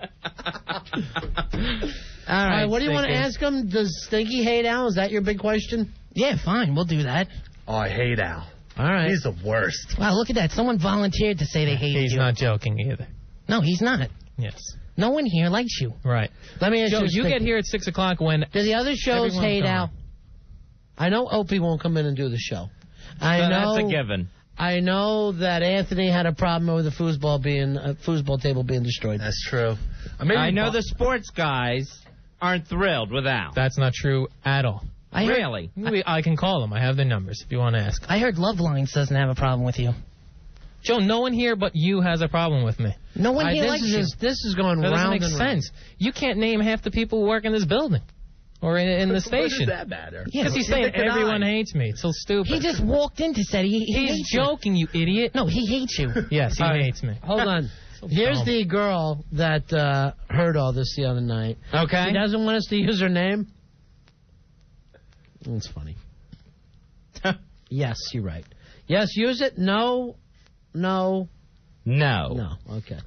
[SPEAKER 2] All right, what do you want to ask him? Does Stinky hate Al? Is that your big question?
[SPEAKER 6] Yeah, fine. We'll do that.
[SPEAKER 12] Oh, I hate Al.
[SPEAKER 2] All right.
[SPEAKER 12] He's the worst.
[SPEAKER 6] Wow, look at that. Someone volunteered to say they hate you.
[SPEAKER 4] He's not joking either.
[SPEAKER 6] No, he's not.
[SPEAKER 4] Yes.
[SPEAKER 6] No one here likes you.
[SPEAKER 4] Right.
[SPEAKER 2] Let me ask
[SPEAKER 4] Joe,
[SPEAKER 2] you
[SPEAKER 4] you get here at 6 o'clock when...
[SPEAKER 2] Do the other shows
[SPEAKER 4] everyone's
[SPEAKER 2] hate
[SPEAKER 4] gone.
[SPEAKER 2] Al? I know Opie won't come in and do the show. I
[SPEAKER 3] So
[SPEAKER 2] know
[SPEAKER 3] that's a given.
[SPEAKER 2] I know that Anthony had a problem with the foosball table being destroyed.
[SPEAKER 12] That's true.
[SPEAKER 3] I know the sports guys aren't thrilled with Al.
[SPEAKER 4] That's not true at all.
[SPEAKER 3] Really?
[SPEAKER 4] I can call them. I have their numbers if you want to ask.
[SPEAKER 6] I heard Love Lines doesn't have a problem with you.
[SPEAKER 4] Joe, no one here but you has a problem with me.
[SPEAKER 6] No one here likes you.
[SPEAKER 2] This is going
[SPEAKER 4] That doesn't
[SPEAKER 2] round
[SPEAKER 4] make
[SPEAKER 2] and round.
[SPEAKER 4] sense. You can't name half the people who work in this building or in the station.
[SPEAKER 12] What does that matter?
[SPEAKER 4] Because he's saying everyone hates me. It's so stupid.
[SPEAKER 6] He just walked in to say he
[SPEAKER 4] He's
[SPEAKER 6] hates you.
[SPEAKER 4] joking, you idiot.
[SPEAKER 6] No, he hates you.
[SPEAKER 4] Yes, he
[SPEAKER 2] All right.
[SPEAKER 4] hates me.
[SPEAKER 2] Hold on. Here's
[SPEAKER 4] dumb.
[SPEAKER 2] the girl that heard all this the other night.
[SPEAKER 3] Okay.
[SPEAKER 2] She doesn't want us to use her name. It's funny. Yes, you're right. Yes, use it. No.
[SPEAKER 3] No.
[SPEAKER 2] Okay.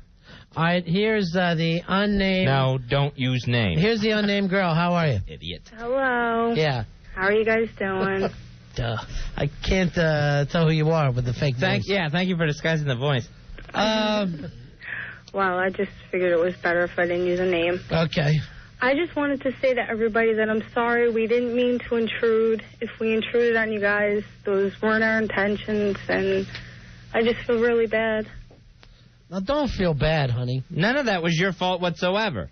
[SPEAKER 2] All right, here's the unnamed...
[SPEAKER 3] No, don't use names.
[SPEAKER 2] Here's the unnamed girl. How are you?
[SPEAKER 3] Idiot.
[SPEAKER 13] Hello.
[SPEAKER 2] Yeah.
[SPEAKER 13] How are you guys doing?
[SPEAKER 2] Duh. I can't tell who you are with the fake voice.
[SPEAKER 3] Thank you for disguising the voice.
[SPEAKER 13] Well, I just figured it was better if I didn't use a name.
[SPEAKER 2] Okay.
[SPEAKER 13] I just wanted to say to everybody that I'm sorry. We didn't mean to intrude. If we intruded on you guys, those weren't our intentions, and I just feel really bad.
[SPEAKER 2] Now, don't feel bad, honey.
[SPEAKER 3] None of that was your fault whatsoever.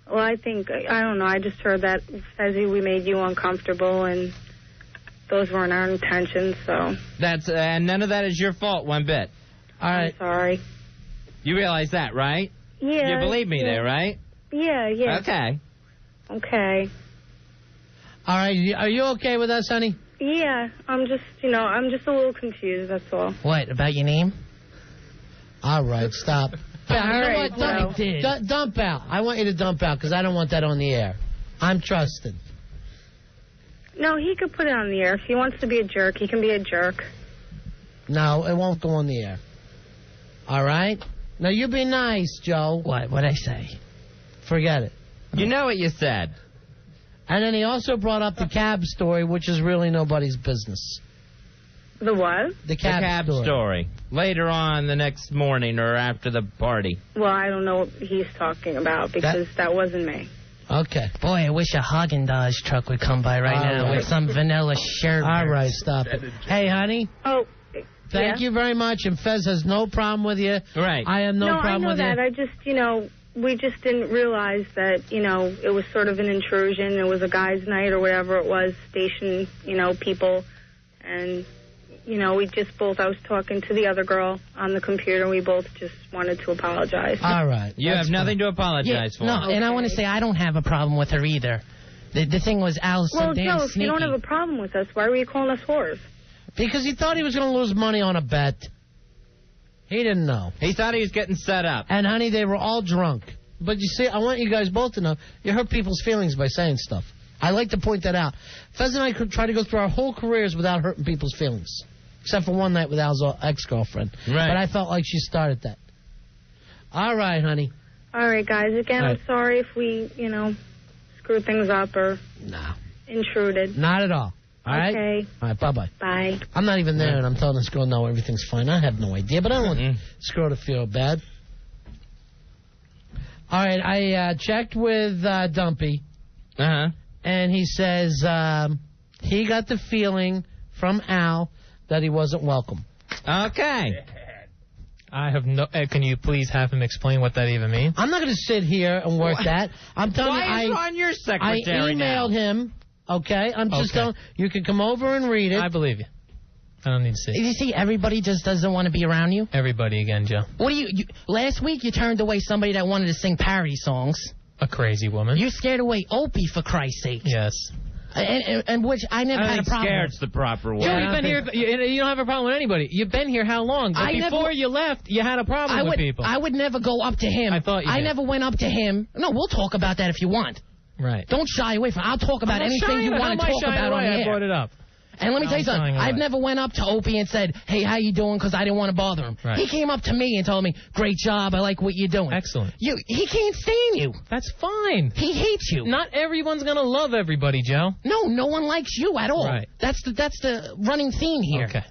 [SPEAKER 13] Well, I don't know. I just heard that Fezzi, we made you uncomfortable, and those weren't our intentions, so.
[SPEAKER 3] That's and none of that is your fault one bit.
[SPEAKER 2] All right.
[SPEAKER 13] I'm sorry.
[SPEAKER 3] You realize that, right?
[SPEAKER 13] Yeah.
[SPEAKER 3] You believe me
[SPEAKER 13] yeah.
[SPEAKER 3] there, right?
[SPEAKER 13] Yeah.
[SPEAKER 3] Okay.
[SPEAKER 13] Okay.
[SPEAKER 2] All right. Are you okay with us, honey?
[SPEAKER 13] Yeah. I'm just a little confused, that's all.
[SPEAKER 6] What, about your name?
[SPEAKER 2] All right, stop.
[SPEAKER 13] All right,
[SPEAKER 2] Dump out. I want you to dump out because I don't want that on the air. I'm trusted.
[SPEAKER 13] No, he could put it on the air. If he wants to be a jerk, he can be a jerk.
[SPEAKER 2] No, it won't go on the air. All right? Now, you be nice, Joe.
[SPEAKER 6] What'd I say?
[SPEAKER 2] Forget it.
[SPEAKER 3] You know what you said.
[SPEAKER 2] And then he also brought up the cab story, which is really nobody's business.
[SPEAKER 13] The what?
[SPEAKER 2] The cab
[SPEAKER 3] story. Later on the next morning or after the party.
[SPEAKER 13] Well, I don't know what he's talking about because that wasn't me.
[SPEAKER 2] Okay.
[SPEAKER 6] Boy, I wish a Haagen-Dazs truck would come by right now with some vanilla sherbet.
[SPEAKER 2] All right, stop it. Hey, honey.
[SPEAKER 13] Oh,
[SPEAKER 2] Thank you very much. And Fez has no problem with you.
[SPEAKER 3] Right.
[SPEAKER 2] I have no problem with
[SPEAKER 13] I know
[SPEAKER 2] you.
[SPEAKER 13] that. I just, we just didn't realize that, it was sort of an intrusion. It was a guy's night or whatever it was, station, people. And, we just both, I was talking to the other girl on the computer, and we both just wanted to apologize.
[SPEAKER 2] All right.
[SPEAKER 3] You have nothing to apologize for.
[SPEAKER 6] No, and I want to say I don't have a problem with her either. The thing was, Al's so
[SPEAKER 13] Well,
[SPEAKER 6] damn
[SPEAKER 13] Joe, if you don't have a problem with us, why were you calling us whores?
[SPEAKER 2] Because he thought he was going to lose money on a bet. He didn't know.
[SPEAKER 3] He thought he was getting set up.
[SPEAKER 2] And, honey, they were all drunk. But you see, I want you guys both to know, you hurt people's feelings by saying stuff. I like to point that out. Fez and I could try to go through our whole careers without hurting people's feelings. Except for one night with Al's ex-girlfriend.
[SPEAKER 3] Right.
[SPEAKER 2] But I felt like she started that. All right, honey.
[SPEAKER 13] All right, guys. Again,
[SPEAKER 2] All right.
[SPEAKER 13] I'm sorry if we, screwed things up or intruded.
[SPEAKER 2] Not at all. All right?
[SPEAKER 13] Okay.
[SPEAKER 2] All right, bye-bye.
[SPEAKER 13] Bye.
[SPEAKER 2] I'm not even there, and I'm telling this girl, no, everything's fine. I have no idea, but I don't want this girl to feel bad. All right, I checked with Dumpy.
[SPEAKER 3] Uh-huh.
[SPEAKER 2] And he says he got the feeling from Al that he wasn't welcome.
[SPEAKER 3] Okay.
[SPEAKER 4] I have no... can you please have him explain what that even means?
[SPEAKER 2] I'm not going to sit here and work that. I'm telling you,
[SPEAKER 3] Why is Ron your secretary
[SPEAKER 2] I emailed him, okay? I'm just telling you can come over and read it.
[SPEAKER 4] I believe you. I don't need to see.
[SPEAKER 6] You see, everybody just doesn't want to be around you.
[SPEAKER 4] Everybody again, Joe.
[SPEAKER 6] What do you last week you turned away somebody that wanted to sing parody songs.
[SPEAKER 4] A crazy woman.
[SPEAKER 6] You scared away Opie, for Christ's sake.
[SPEAKER 4] Yes.
[SPEAKER 6] And which I never had a problem.
[SPEAKER 3] Scared's the proper word.
[SPEAKER 4] Joe, you've been here. You don't have a problem with anybody. You've been here how long? But before you left, you had a problem with people.
[SPEAKER 6] I would never go up to him.
[SPEAKER 4] I thought you did.
[SPEAKER 6] never went up to him. No, we'll talk about that if you want.
[SPEAKER 4] Right.
[SPEAKER 6] Don't shy away from it. I'll talk about anything you want to talk about on the air.
[SPEAKER 4] I brought it up.
[SPEAKER 6] And let me tell you something. I've never went up to Opie and said, hey, how you doing? Because I didn't want to bother him.
[SPEAKER 4] Right.
[SPEAKER 6] He came up to me and told me, great job. I like what you're doing.
[SPEAKER 4] Excellent.
[SPEAKER 6] He can't stand you.
[SPEAKER 4] That's fine.
[SPEAKER 6] He hates you.
[SPEAKER 4] Not everyone's going to love everybody, Joe.
[SPEAKER 6] No one likes you at all.
[SPEAKER 4] Right.
[SPEAKER 6] That's the running theme here.
[SPEAKER 4] Okay.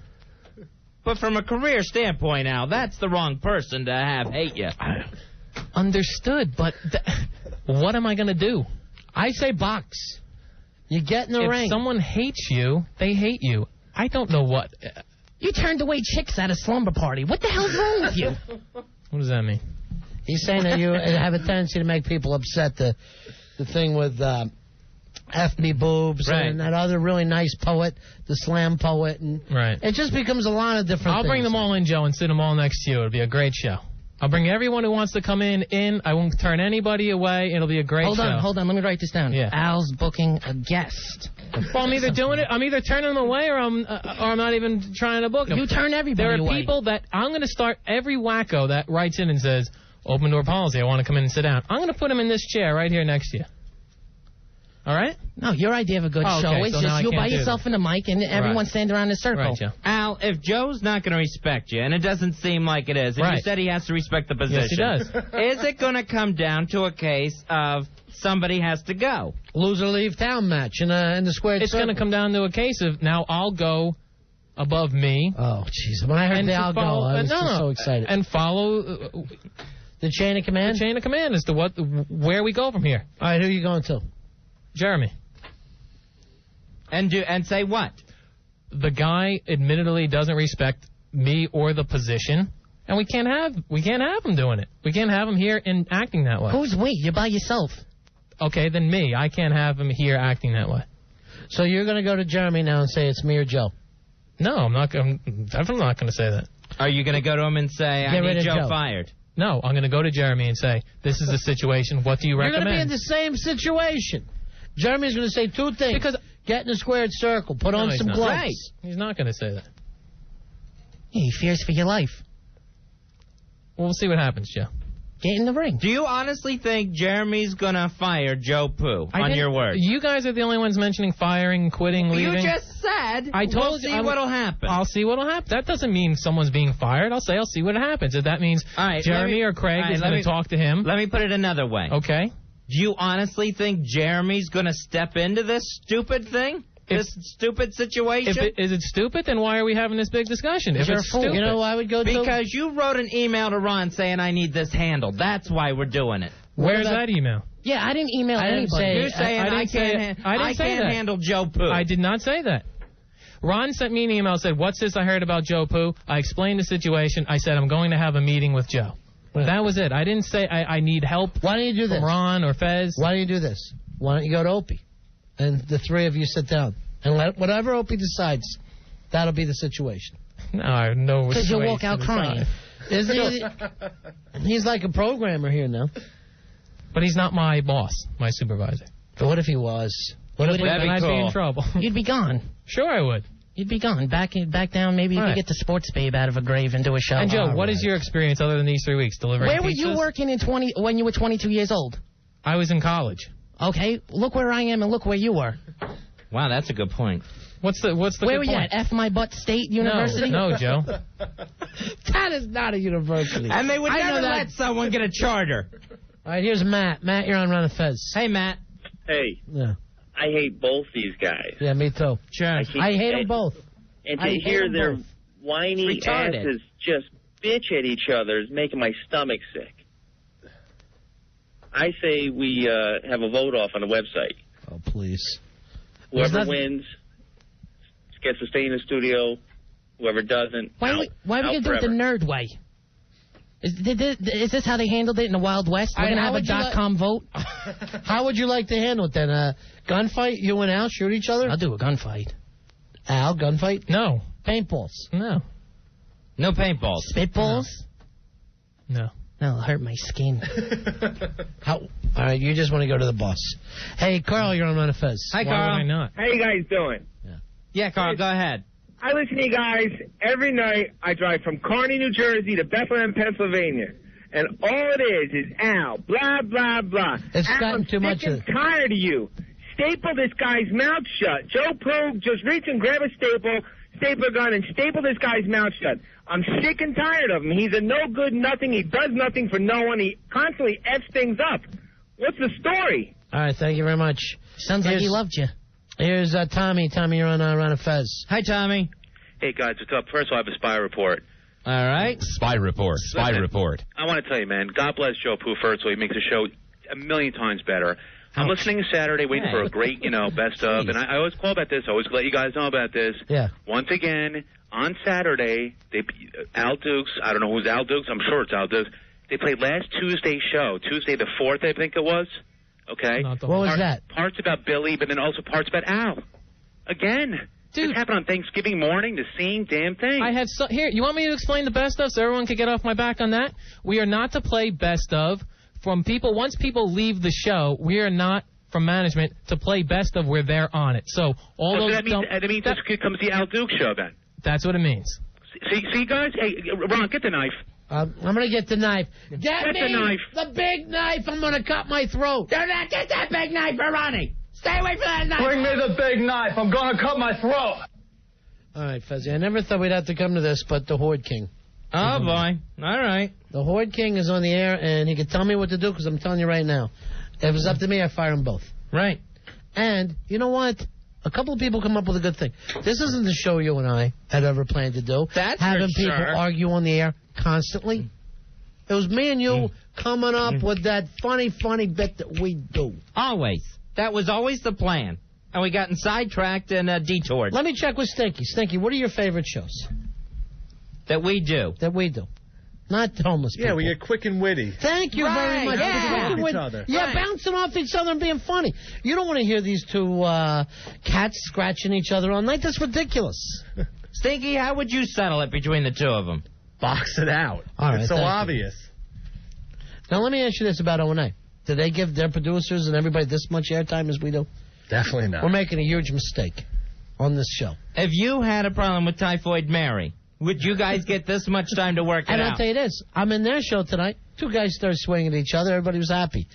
[SPEAKER 3] But from a career standpoint, Al, that's the wrong person to hate you.
[SPEAKER 4] Understood, but what am I going to do?
[SPEAKER 2] I say box. You get in the ring.
[SPEAKER 4] If someone hates you, they hate you. I don't know what.
[SPEAKER 6] You turned away chicks at a slumber party. What the hell's wrong with you?
[SPEAKER 4] What does that mean?
[SPEAKER 2] He's saying that you have a tendency to make people upset. The thing with F me boobs and that other really nice poet, the slam poet, and it just becomes a lot of different
[SPEAKER 4] I'll
[SPEAKER 2] things.
[SPEAKER 4] bring them all in, Joe, and sit them all next to you. It'll be a great show. I'll bring everyone who wants to come in. I won't turn anybody away. It'll be a great show.
[SPEAKER 6] Hold on. Let me write this down.
[SPEAKER 4] Yeah.
[SPEAKER 6] Al's booking a guest.
[SPEAKER 4] Well, I'm either doing it. I'm either turning them away, or I'm not even trying to book them.
[SPEAKER 6] You turn everybody away.
[SPEAKER 4] There are people that I'm going to start. Every wacko that writes in and says, "Open door policy. I want to come in and sit down." I'm going to put him in this chair right here next to you. All right?
[SPEAKER 6] No, your idea of a good show is just you by yourself in the mic and everyone stand around in a circle.
[SPEAKER 4] Right, Joe.
[SPEAKER 3] Al, if Joe's not going to respect you, and it doesn't seem like it is, and you said he has to respect the position.
[SPEAKER 4] Yes, he does.
[SPEAKER 3] Is it going to come down to a case of somebody has to go?
[SPEAKER 2] Lose or leave town match in the squared
[SPEAKER 4] It's
[SPEAKER 2] circle.
[SPEAKER 4] going to come down to a case of now I'll go above me.
[SPEAKER 2] Oh, jeez. When I heard I'll go, I was just so excited.
[SPEAKER 4] And follow
[SPEAKER 2] the chain of command?
[SPEAKER 4] The chain of command as to where we go from here.
[SPEAKER 2] All right, who are you going to?
[SPEAKER 4] Jeremy.
[SPEAKER 3] And say what?
[SPEAKER 4] The guy admittedly doesn't respect me or the position, and we can't have him doing it. We can't have him here and acting that way.
[SPEAKER 6] Who's we? You're by yourself.
[SPEAKER 4] Okay, then me. I can't have him here acting that way.
[SPEAKER 2] So you're going to go to Jeremy now and say it's me or Joe?
[SPEAKER 4] No, I'm definitely not going to say that.
[SPEAKER 3] Are you going to go to him and say, I need Joe fired?
[SPEAKER 4] No, I'm going to go to Jeremy and say, this is the situation. What do you recommend?
[SPEAKER 2] You're going to be in the same situation. Jeremy's going to say two things. Because get in a squared circle. Put on some gloves.
[SPEAKER 4] Right. He's not going to say that.
[SPEAKER 6] He fears for your life.
[SPEAKER 4] Well, we'll see what happens, Joe.
[SPEAKER 6] Get in the ring.
[SPEAKER 3] Do you honestly think Jeremy's going to fire Joe Poo, on your word?
[SPEAKER 4] You guys are the only ones mentioning firing, quitting, leaving.
[SPEAKER 3] You just said we'll see what'll happen.
[SPEAKER 4] I'll see what'll happen. That doesn't mean someone's being fired. I'll see what happens. If that means Jeremy or Craig is going to talk to him.
[SPEAKER 3] Let me put it another way.
[SPEAKER 4] Okay.
[SPEAKER 3] Do you honestly think Jeremy's going to step into this stupid thing? This stupid situation?
[SPEAKER 4] Is it stupid? Then why are we having this big discussion? If it's stupid.
[SPEAKER 2] You know why I would go to?
[SPEAKER 3] Because you wrote an email to Ron saying I need this handled. That's why we're doing it.
[SPEAKER 4] Where's that email?
[SPEAKER 6] Yeah, I didn't email anybody.
[SPEAKER 3] You're saying I can't handle Joe Poo.
[SPEAKER 4] I did not say that. Ron sent me an email, said, what's this I heard about Joe Poo? I explained the situation. I said, I'm going to have a meeting with Joe. That was it. I didn't say I need help.
[SPEAKER 2] Why don't you do this?
[SPEAKER 4] From Ron or Fez.
[SPEAKER 2] Why don't you do this? Why don't you go to Opie? And the three of you sit down. And let whatever Opie decides, that'll be the situation.
[SPEAKER 4] No.
[SPEAKER 6] Because you'll walk out crying.
[SPEAKER 2] Isn't he? He's like a programmer here now.
[SPEAKER 4] But he's not my boss, my supervisor.
[SPEAKER 2] But what if he was?
[SPEAKER 4] What if I'd be in trouble?
[SPEAKER 6] You'd be gone.
[SPEAKER 4] Sure I would.
[SPEAKER 6] You'd be gone. Back down. Maybe you could get the sports babe out of a grave and do a show.
[SPEAKER 4] And Joe, what is your experience other than these 3 weeks? Delivering
[SPEAKER 6] Where
[SPEAKER 4] pizzas?
[SPEAKER 6] were you working when you were 22 years old?
[SPEAKER 4] I was in college.
[SPEAKER 6] Okay, look where I am and look where you were.
[SPEAKER 3] Wow, that's a good point.
[SPEAKER 4] What's the
[SPEAKER 6] Where were you at? F my butt State University?
[SPEAKER 4] No, Joe.
[SPEAKER 2] That is not a university.
[SPEAKER 3] And they would never let someone get a charter.
[SPEAKER 2] All right, here's Matt. Matt, you're on Run of Fez.
[SPEAKER 3] Hey, Matt.
[SPEAKER 16] Hey.
[SPEAKER 2] Yeah.
[SPEAKER 16] I hate both these guys.
[SPEAKER 2] Yeah, me too.
[SPEAKER 3] Sure.
[SPEAKER 2] I hate them both.
[SPEAKER 16] And to hear their whiny asses just bitch at each other is making my stomach sick. I say we have a vote off on the website.
[SPEAKER 2] Oh, please.
[SPEAKER 16] Whoever wins gets to stay in the studio. Whoever doesn't,
[SPEAKER 6] Why are we going to do it the nerd way? Is this how they handled it in the Wild West? We're going to have a .com vote?
[SPEAKER 2] How would you like to handle it then? Gunfight? You and Al shoot each other?
[SPEAKER 6] I'll do a gunfight.
[SPEAKER 2] Al, gunfight?
[SPEAKER 4] No.
[SPEAKER 2] Paintballs?
[SPEAKER 4] No.
[SPEAKER 3] No paintballs.
[SPEAKER 6] Spitballs?
[SPEAKER 4] No.
[SPEAKER 6] That'll hurt my skin.
[SPEAKER 2] All right, you just want to go to the boss. Hey, Carl, you're on Ron and Fez.
[SPEAKER 3] Hi, Carl.
[SPEAKER 4] Why would I not?
[SPEAKER 17] How you guys doing?
[SPEAKER 3] Yeah, Carl, go ahead.
[SPEAKER 17] I listen to you guys every night. I drive from Kearney, New Jersey to Bethlehem, Pennsylvania. And all it is Al, blah, blah, blah.
[SPEAKER 2] It's
[SPEAKER 17] Al,
[SPEAKER 2] gotten too much
[SPEAKER 17] I'm tired of you. Staple this guy's mouth shut. Joe Poo, just reach and grab a staple gun, and staple this guy's mouth shut. I'm sick and tired of him. He's a no-good nothing. He does nothing for no one. He constantly F's things up. What's the story?
[SPEAKER 2] All right, thank you very much.
[SPEAKER 6] Sounds like he loved you.
[SPEAKER 2] Here's Tommy. Tommy, you're on Ron and Fez.
[SPEAKER 3] Hi, Tommy.
[SPEAKER 18] Hey, guys, what's up? First of all, I have a spy report.
[SPEAKER 3] All right.
[SPEAKER 19] Spy report. Spy report.
[SPEAKER 18] I want to tell you, man, God bless Joe Poo, first of all. He makes the show a million times better. I'm listening Saturday, waiting for a great, best of. And I always call about this. I always let you guys know about this.
[SPEAKER 2] Yeah.
[SPEAKER 18] Once again, on Saturday, Al Dukes, I don't know who's Al Dukes. I'm sure it's Al Dukes. They played last Tuesday's show, Tuesday the 4th, I think it was. Okay?
[SPEAKER 2] What was that?
[SPEAKER 18] Parts about Billy, but then also parts about Al. Again.
[SPEAKER 4] Dude.
[SPEAKER 18] This happened on Thanksgiving morning, the same damn thing.
[SPEAKER 4] Here, you want me to explain the best of so everyone can get off my back on that? We are not to play best of from people. Once people leave the show, we are not, from management, to play best of where they're on it. So
[SPEAKER 18] that means this comes the Al Dukes show then.
[SPEAKER 4] That's what it means.
[SPEAKER 18] See, guys? Hey, Ron, get the knife.
[SPEAKER 2] I'm going to get the knife. Get
[SPEAKER 18] the knife.
[SPEAKER 2] The big knife. I'm going to cut my throat.
[SPEAKER 6] Do not get that big knife for Ronnie. Stay away from that knife.
[SPEAKER 17] Bring me the big knife. I'm going to cut my throat.
[SPEAKER 2] All right, Fezzi. I never thought we'd have to come to this, but the Horde King.
[SPEAKER 3] Oh, boy. All right.
[SPEAKER 2] The Horde King is on the air, and he can tell me what to do, because I'm telling you right now. If it was up to me, I'd fire them both.
[SPEAKER 3] Right.
[SPEAKER 2] And you know what? A couple of people come up with a good thing. This isn't the show you and I had ever planned to do.
[SPEAKER 3] That's
[SPEAKER 2] having
[SPEAKER 3] for
[SPEAKER 2] people
[SPEAKER 3] sure.
[SPEAKER 2] argue on the air constantly. It was me and you coming up with that funny bit that we do.
[SPEAKER 3] Always. That was always the plan. And we gotten sidetracked and detoured.
[SPEAKER 2] Let me check with Stinky. Stinky, what are your favorite shows?
[SPEAKER 3] That we do.
[SPEAKER 2] That we do. Not homeless people.
[SPEAKER 11] Yeah, we get quick and witty.
[SPEAKER 2] Thank you very much.
[SPEAKER 11] Yeah.
[SPEAKER 2] Quick and witty.
[SPEAKER 11] Each other.
[SPEAKER 2] Yeah, bouncing off each other and being funny. You don't want to hear these two cats scratching each other all night. That's ridiculous.
[SPEAKER 3] Stinky, how would you settle it between the two of them?
[SPEAKER 11] Box it out.
[SPEAKER 2] All right,
[SPEAKER 11] it's so
[SPEAKER 2] thank you.
[SPEAKER 11] obvious.
[SPEAKER 2] Now, let me ask you this about O&A. Do they give their producers and everybody this much airtime as we do?
[SPEAKER 11] Definitely not.
[SPEAKER 2] We're making a huge mistake on this show.
[SPEAKER 3] If you had a problem with Typhoid Mary, would you guys get this much time to work it
[SPEAKER 2] And
[SPEAKER 3] out?
[SPEAKER 2] I'll tell you this. I'm in their show tonight. Two guys started swinging at each other. Everybody was happy.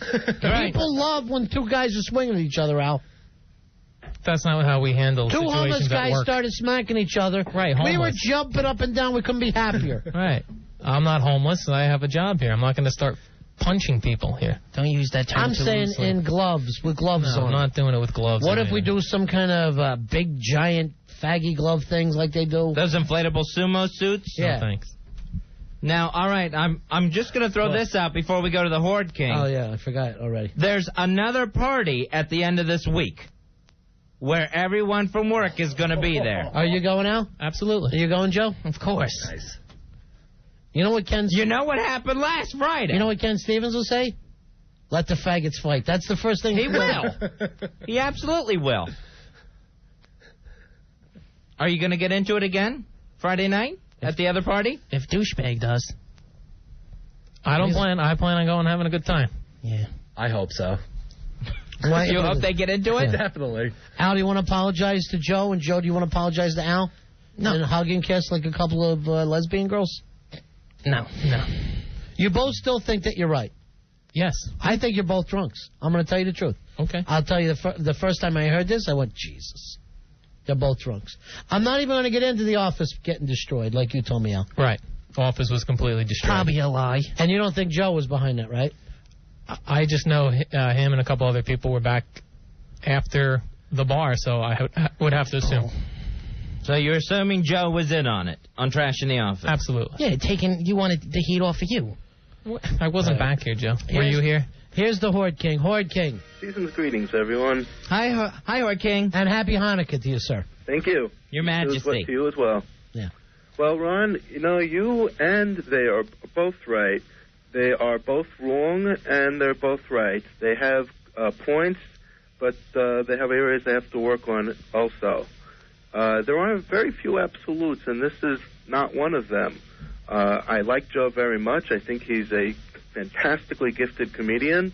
[SPEAKER 3] Right.
[SPEAKER 2] People love when two guys are swinging at each other, Al.
[SPEAKER 4] That's not how we handle
[SPEAKER 2] Two
[SPEAKER 4] situations
[SPEAKER 2] homeless
[SPEAKER 4] at
[SPEAKER 2] guys
[SPEAKER 4] work.
[SPEAKER 2] started smacking each other.
[SPEAKER 4] Right,
[SPEAKER 2] We were
[SPEAKER 4] homeless.
[SPEAKER 2] jumping up and down. We couldn't be happier.
[SPEAKER 4] Right. I'm not homeless. I have a job here. I'm not going to start punching people here.
[SPEAKER 6] Don't use that term
[SPEAKER 2] I'm
[SPEAKER 6] too
[SPEAKER 2] saying
[SPEAKER 6] loosely.
[SPEAKER 2] in gloves, with gloves
[SPEAKER 4] No,
[SPEAKER 2] on.
[SPEAKER 4] I'm not doing it with gloves.
[SPEAKER 2] What
[SPEAKER 4] on
[SPEAKER 2] if we
[SPEAKER 4] either.
[SPEAKER 2] do some kind of big, giant, faggy glove things like they do?
[SPEAKER 3] Those inflatable sumo suits?
[SPEAKER 2] Yeah.
[SPEAKER 4] No, thanks.
[SPEAKER 3] Now, all right, I'm just going to throw this out before we go to the Horde King.
[SPEAKER 2] Oh, yeah, I forgot already.
[SPEAKER 3] There's another party at the end of this week where everyone from work is going to be there.
[SPEAKER 2] Are you going, Al?
[SPEAKER 4] Absolutely.
[SPEAKER 2] Are you going, Joe?
[SPEAKER 6] Of course.
[SPEAKER 11] Nice.
[SPEAKER 2] You know what Ken...
[SPEAKER 3] You know what happened last Friday?
[SPEAKER 2] You know what Ken Stevens will say? Let the faggots fight. That's the first thing
[SPEAKER 3] He will. He absolutely will. Are you going to get into it again Friday night at the other party?
[SPEAKER 6] If douchebag does.
[SPEAKER 4] I plan on going and having a good time.
[SPEAKER 6] Yeah.
[SPEAKER 11] I hope so.
[SPEAKER 3] You hope they get into it?
[SPEAKER 2] Yeah.
[SPEAKER 11] Definitely.
[SPEAKER 2] Al, do you want to apologize to Joe? And Joe, do you want to apologize to Al?
[SPEAKER 6] No.
[SPEAKER 2] And hug and kiss like a couple of lesbian girls?
[SPEAKER 6] No.
[SPEAKER 2] You both still think that you're right?
[SPEAKER 4] Yes.
[SPEAKER 2] I think you're both drunks. I'm going to tell you the truth.
[SPEAKER 4] Okay.
[SPEAKER 2] I'll tell you, the first time I heard this, I went, Jesus. They're both drunks. I'm not even going to get into the office getting destroyed like you told me, Al.
[SPEAKER 4] Right. Office was completely destroyed.
[SPEAKER 6] Probably a lie.
[SPEAKER 2] And you don't think Joe was behind that, right?
[SPEAKER 4] I just know him and a couple other people were back after the bar, so I would have to assume.
[SPEAKER 3] So you're assuming Joe was in on it, on trashing the office?
[SPEAKER 4] Absolutely.
[SPEAKER 6] Yeah, you wanted the heat off of you.
[SPEAKER 4] I wasn't back here, Joe. Were you here?
[SPEAKER 2] Here's the Horde King. Horde King.
[SPEAKER 14] Season's greetings, everyone.
[SPEAKER 3] Hi, Horde King.
[SPEAKER 2] And happy Hanukkah to you, sir.
[SPEAKER 14] Thank you.
[SPEAKER 3] Your Majesty.
[SPEAKER 14] To you as well.
[SPEAKER 2] Yeah.
[SPEAKER 20] Well, Ron, you and they are both right. They are both wrong, and they're both right. They have points, but they have areas they have to work on also. There are very few absolutes, and this is not one of them. I like Joe very much. I think he's a fantastically gifted comedian.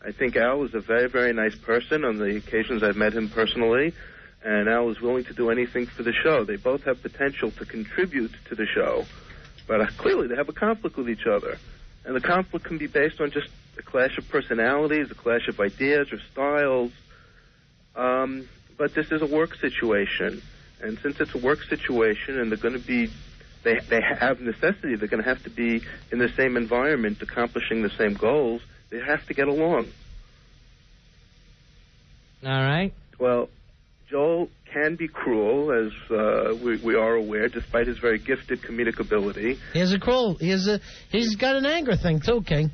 [SPEAKER 20] I think Al is a very, very nice person on the occasions I've met him personally, and Al is willing to do anything for the show. They both have potential to contribute to the show, but clearly they have a conflict with each other. And the conflict can be based on just a clash of personalities, a clash of ideas or styles. But this is a work situation. And since it's a work situation and they're going to be, they have necessity, they're going to have to be in the same environment, accomplishing the same goals, they have to get along.
[SPEAKER 3] All right.
[SPEAKER 20] Well, Joel can be cruel, as we are aware, despite his very gifted comedic ability.
[SPEAKER 2] He's got an anger thing, too, King.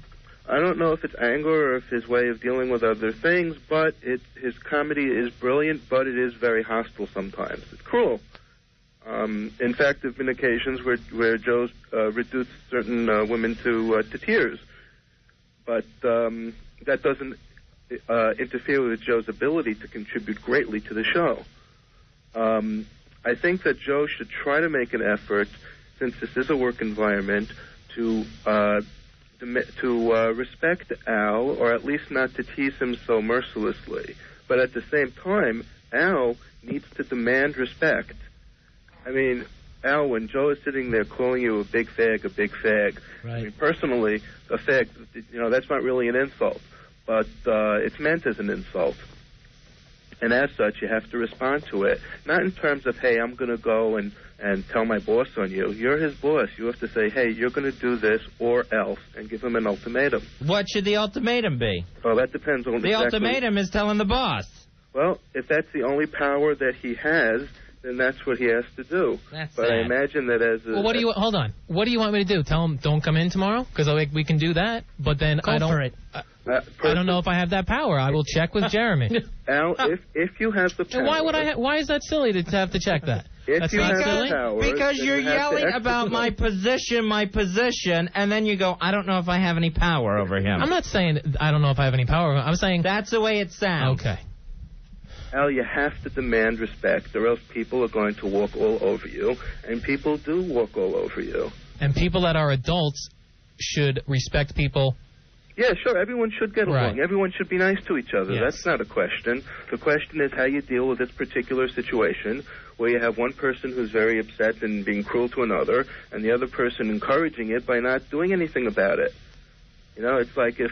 [SPEAKER 20] I don't know if it's anger or if his way of dealing with other things, but his comedy is brilliant, but it is very hostile sometimes. It's cruel. In fact, there have been occasions where Joe's reduced certain women to tears. But that doesn't interfere with Joe's ability to contribute greatly to the show. I think that Joe should try to make an effort, since this is a work environment, to respect Al, or at least not to tease him so mercilessly. But at the same time, Al needs to demand respect. I mean, Al, when Joe is sitting there calling you a big fag,
[SPEAKER 2] right.
[SPEAKER 20] I mean, personally, a fag, that's not really an insult, but it's meant as an insult. And as such, you have to respond to it. Not in terms of, hey, I'm going to go and tell my boss on you. You're his boss. You have to say, hey, you're going to do this or else, and give him an ultimatum.
[SPEAKER 3] What should the ultimatum be?
[SPEAKER 20] Well, that depends on
[SPEAKER 3] the ultimatum is telling the boss.
[SPEAKER 20] Well, if that's the only power that he has, then that's what he has to do.
[SPEAKER 4] That's
[SPEAKER 20] but
[SPEAKER 4] sad.
[SPEAKER 20] I imagine that as a...
[SPEAKER 4] Well, hold on. What do you want me to do? Tell him don't come in tomorrow? Because we can do that, but then
[SPEAKER 2] Go for it.
[SPEAKER 4] I don't know if I have that power. I will check with Jeremy.
[SPEAKER 20] Al, if you have the power...
[SPEAKER 4] Why is that silly to have to check that?
[SPEAKER 20] If you have the power,
[SPEAKER 3] because you're yelling about my position, and then you go, I don't know if I have any power over him.
[SPEAKER 4] I'm not saying I don't know if I have any power. I'm saying...
[SPEAKER 3] That's the way it sounds.
[SPEAKER 4] Okay.
[SPEAKER 20] Al, you have to demand respect, or else people are going to walk all over you, and people do walk all over you.
[SPEAKER 4] And people that are adults should respect people.
[SPEAKER 20] Yeah, sure, everyone should get along.
[SPEAKER 4] Right.
[SPEAKER 20] Everyone should be nice to each other.
[SPEAKER 4] Yes.
[SPEAKER 20] That's not a question. The question is how you deal with this particular situation, where you have one person who's very upset and being cruel to another, and the other person encouraging it by not doing anything about it. It's like if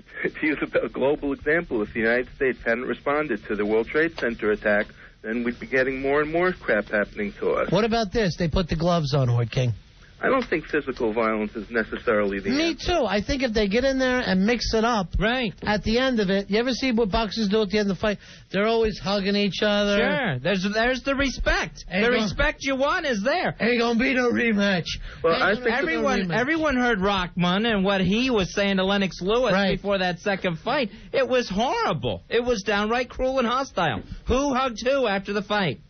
[SPEAKER 20] to use a global example, if the United States hadn't responded to the World Trade Center attack, then we'd be getting more and more crap happening to us.
[SPEAKER 2] What about this? They put the gloves on, Horde King.
[SPEAKER 20] I don't think physical violence is necessarily the
[SPEAKER 2] Me
[SPEAKER 20] answer.
[SPEAKER 2] too. I think if they get in there and mix it up,
[SPEAKER 3] right
[SPEAKER 2] at the end of it, you ever see what boxers do at the end of the fight? They're always hugging each other.
[SPEAKER 3] Sure. There's the respect. The respect you want is there.
[SPEAKER 2] Ain't gonna be no rematch.
[SPEAKER 20] Well, I think
[SPEAKER 3] everyone heard Rockman and what he was saying to Lennox Lewis before that second fight. It was horrible. It was downright cruel and hostile. Who hugged who after the fight?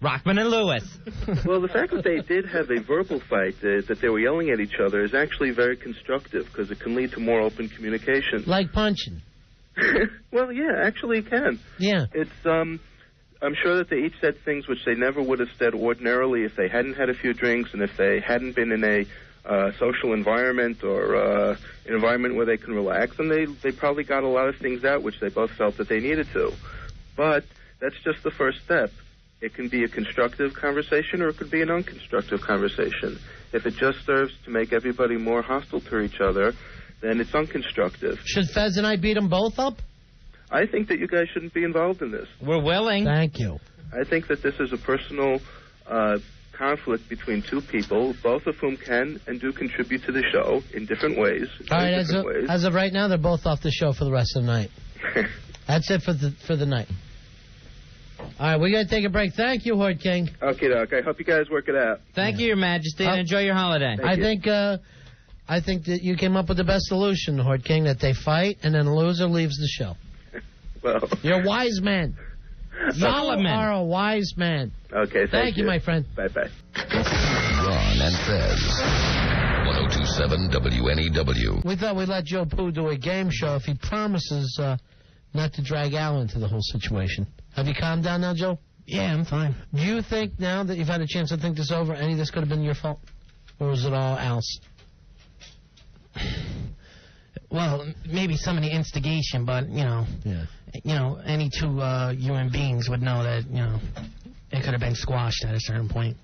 [SPEAKER 3] Rockman and Lewis.
[SPEAKER 20] Well, the fact that they did have a verbal fight, that they were yelling at each other, is actually very constructive because it can lead to more open communication.
[SPEAKER 2] Like punching.
[SPEAKER 20] Well, yeah, actually it can.
[SPEAKER 2] Yeah.
[SPEAKER 20] It's, I'm sure that they each said things which they never would have said ordinarily if they hadn't had a few drinks and if they hadn't been in a social environment or an environment where they can relax, and they probably got a lot of things out which they both felt that they needed to. But that's just the first step. It can be a constructive conversation or it could be an unconstructive conversation. If it just serves to make everybody more hostile to each other, then it's unconstructive.
[SPEAKER 2] Should Fez and I beat them both up?
[SPEAKER 20] I think that you guys shouldn't be involved in this.
[SPEAKER 3] We're willing.
[SPEAKER 2] Thank you.
[SPEAKER 20] I think that this is a personal conflict between two people, both of whom can and do contribute to the show in different ways.
[SPEAKER 2] All right, as of right now, they're both off the show for the rest of the night. That's it for the night. All right, we got to take a break. Thank you, Horde King.
[SPEAKER 20] Okay, Doc. I hope you guys work it out.
[SPEAKER 3] Thank you, Your Majesty, and enjoy your holiday.
[SPEAKER 2] I think that you came up with the best solution, Horde King, that they fight and then the loser leaves the show.
[SPEAKER 20] Well,
[SPEAKER 2] you're a wise man.
[SPEAKER 3] Solomon.
[SPEAKER 2] You are a wise man.
[SPEAKER 20] Okay,
[SPEAKER 2] thank you, my friend.
[SPEAKER 20] Bye-bye.
[SPEAKER 1] Ron and Fez. 1027 WNEW.
[SPEAKER 2] We thought we'd let Joe Poo do a game show if he promises not to drag Al into the whole situation. Have you calmed down now, Joe?
[SPEAKER 6] Yeah, I'm fine.
[SPEAKER 2] Do you think now that you've had a chance to think this over, any of this could have been your fault? Or was it all Al's?
[SPEAKER 6] Well, maybe some of the instigation, but, any two human beings would know that, it could have been squashed at a certain point.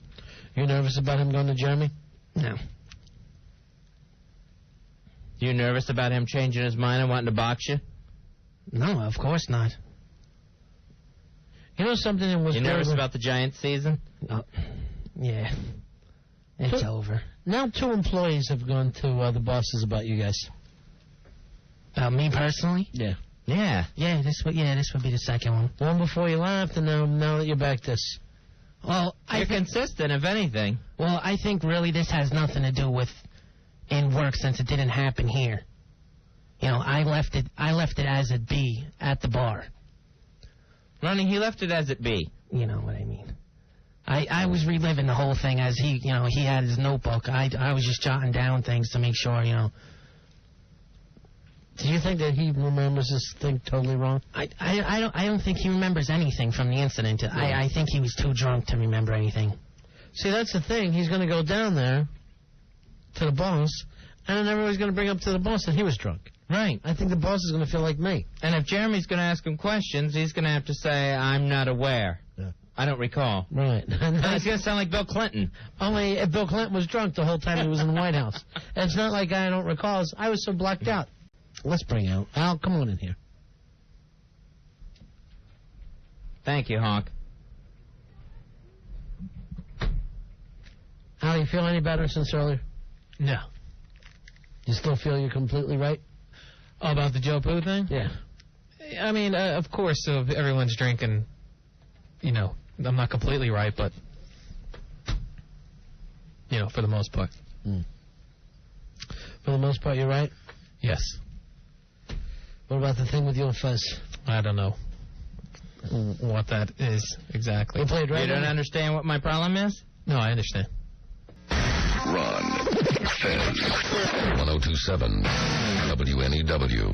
[SPEAKER 2] You nervous about him going to Jeremy?
[SPEAKER 6] No.
[SPEAKER 3] You nervous about him changing his mind and wanting to box you?
[SPEAKER 6] No, of course not.
[SPEAKER 2] You know something that was...
[SPEAKER 3] You nervous about the Giants season?
[SPEAKER 6] Yeah. It's over.
[SPEAKER 2] Now 2 employees have gone to the bosses about you guys.
[SPEAKER 6] Me personally?
[SPEAKER 2] Yeah.
[SPEAKER 6] Yeah. Yeah, this would be the second one.
[SPEAKER 2] One before you left, and now that you're back this.
[SPEAKER 6] Well,
[SPEAKER 3] You're consistent, if anything.
[SPEAKER 6] Well, I think really this has nothing to do with in work since it didn't happen here. I left it as it be at the bar.
[SPEAKER 3] Ronnie, he left it as it be.
[SPEAKER 6] You know what I mean. I was reliving the whole thing as he had his notebook. I was just jotting down things to make sure,
[SPEAKER 2] Do you think that he remembers this thing totally wrong?
[SPEAKER 6] I don't think he remembers anything from the incident. Yeah. I think he was too drunk to remember anything.
[SPEAKER 2] See, that's the thing. He's going to go down there to the boss, and then everybody's going to bring up to the boss that he was drunk.
[SPEAKER 3] Right.
[SPEAKER 2] I think the boss is going to feel like me.
[SPEAKER 3] And if Jeremy's going to ask him questions, he's going to have to say, I'm not aware.
[SPEAKER 2] Yeah.
[SPEAKER 3] I don't recall.
[SPEAKER 2] Right.
[SPEAKER 3] And he's going to sound like Bill Clinton.
[SPEAKER 2] Only if Bill Clinton was drunk the whole time he was in the White House. And it's not like I don't recall. I was so blacked out. Let's bring out Al. Come on in here.
[SPEAKER 3] Thank you, Hawk.
[SPEAKER 2] Al, you feel any better since earlier?
[SPEAKER 4] No.
[SPEAKER 2] You still feel you're completely right?
[SPEAKER 4] Oh, about the Joe Poo thing?
[SPEAKER 2] Yeah.
[SPEAKER 4] I mean, of course, if everyone's drinking, I'm not completely right, but, for the most part.
[SPEAKER 2] For the most part, you're right?
[SPEAKER 4] Yes.
[SPEAKER 2] What about the thing with you and Fez?
[SPEAKER 4] I don't know what that is exactly.
[SPEAKER 2] You played right.
[SPEAKER 3] You don't understand what my problem is?
[SPEAKER 4] No, I understand.
[SPEAKER 1] Ron, Fez, 1027 WNEW.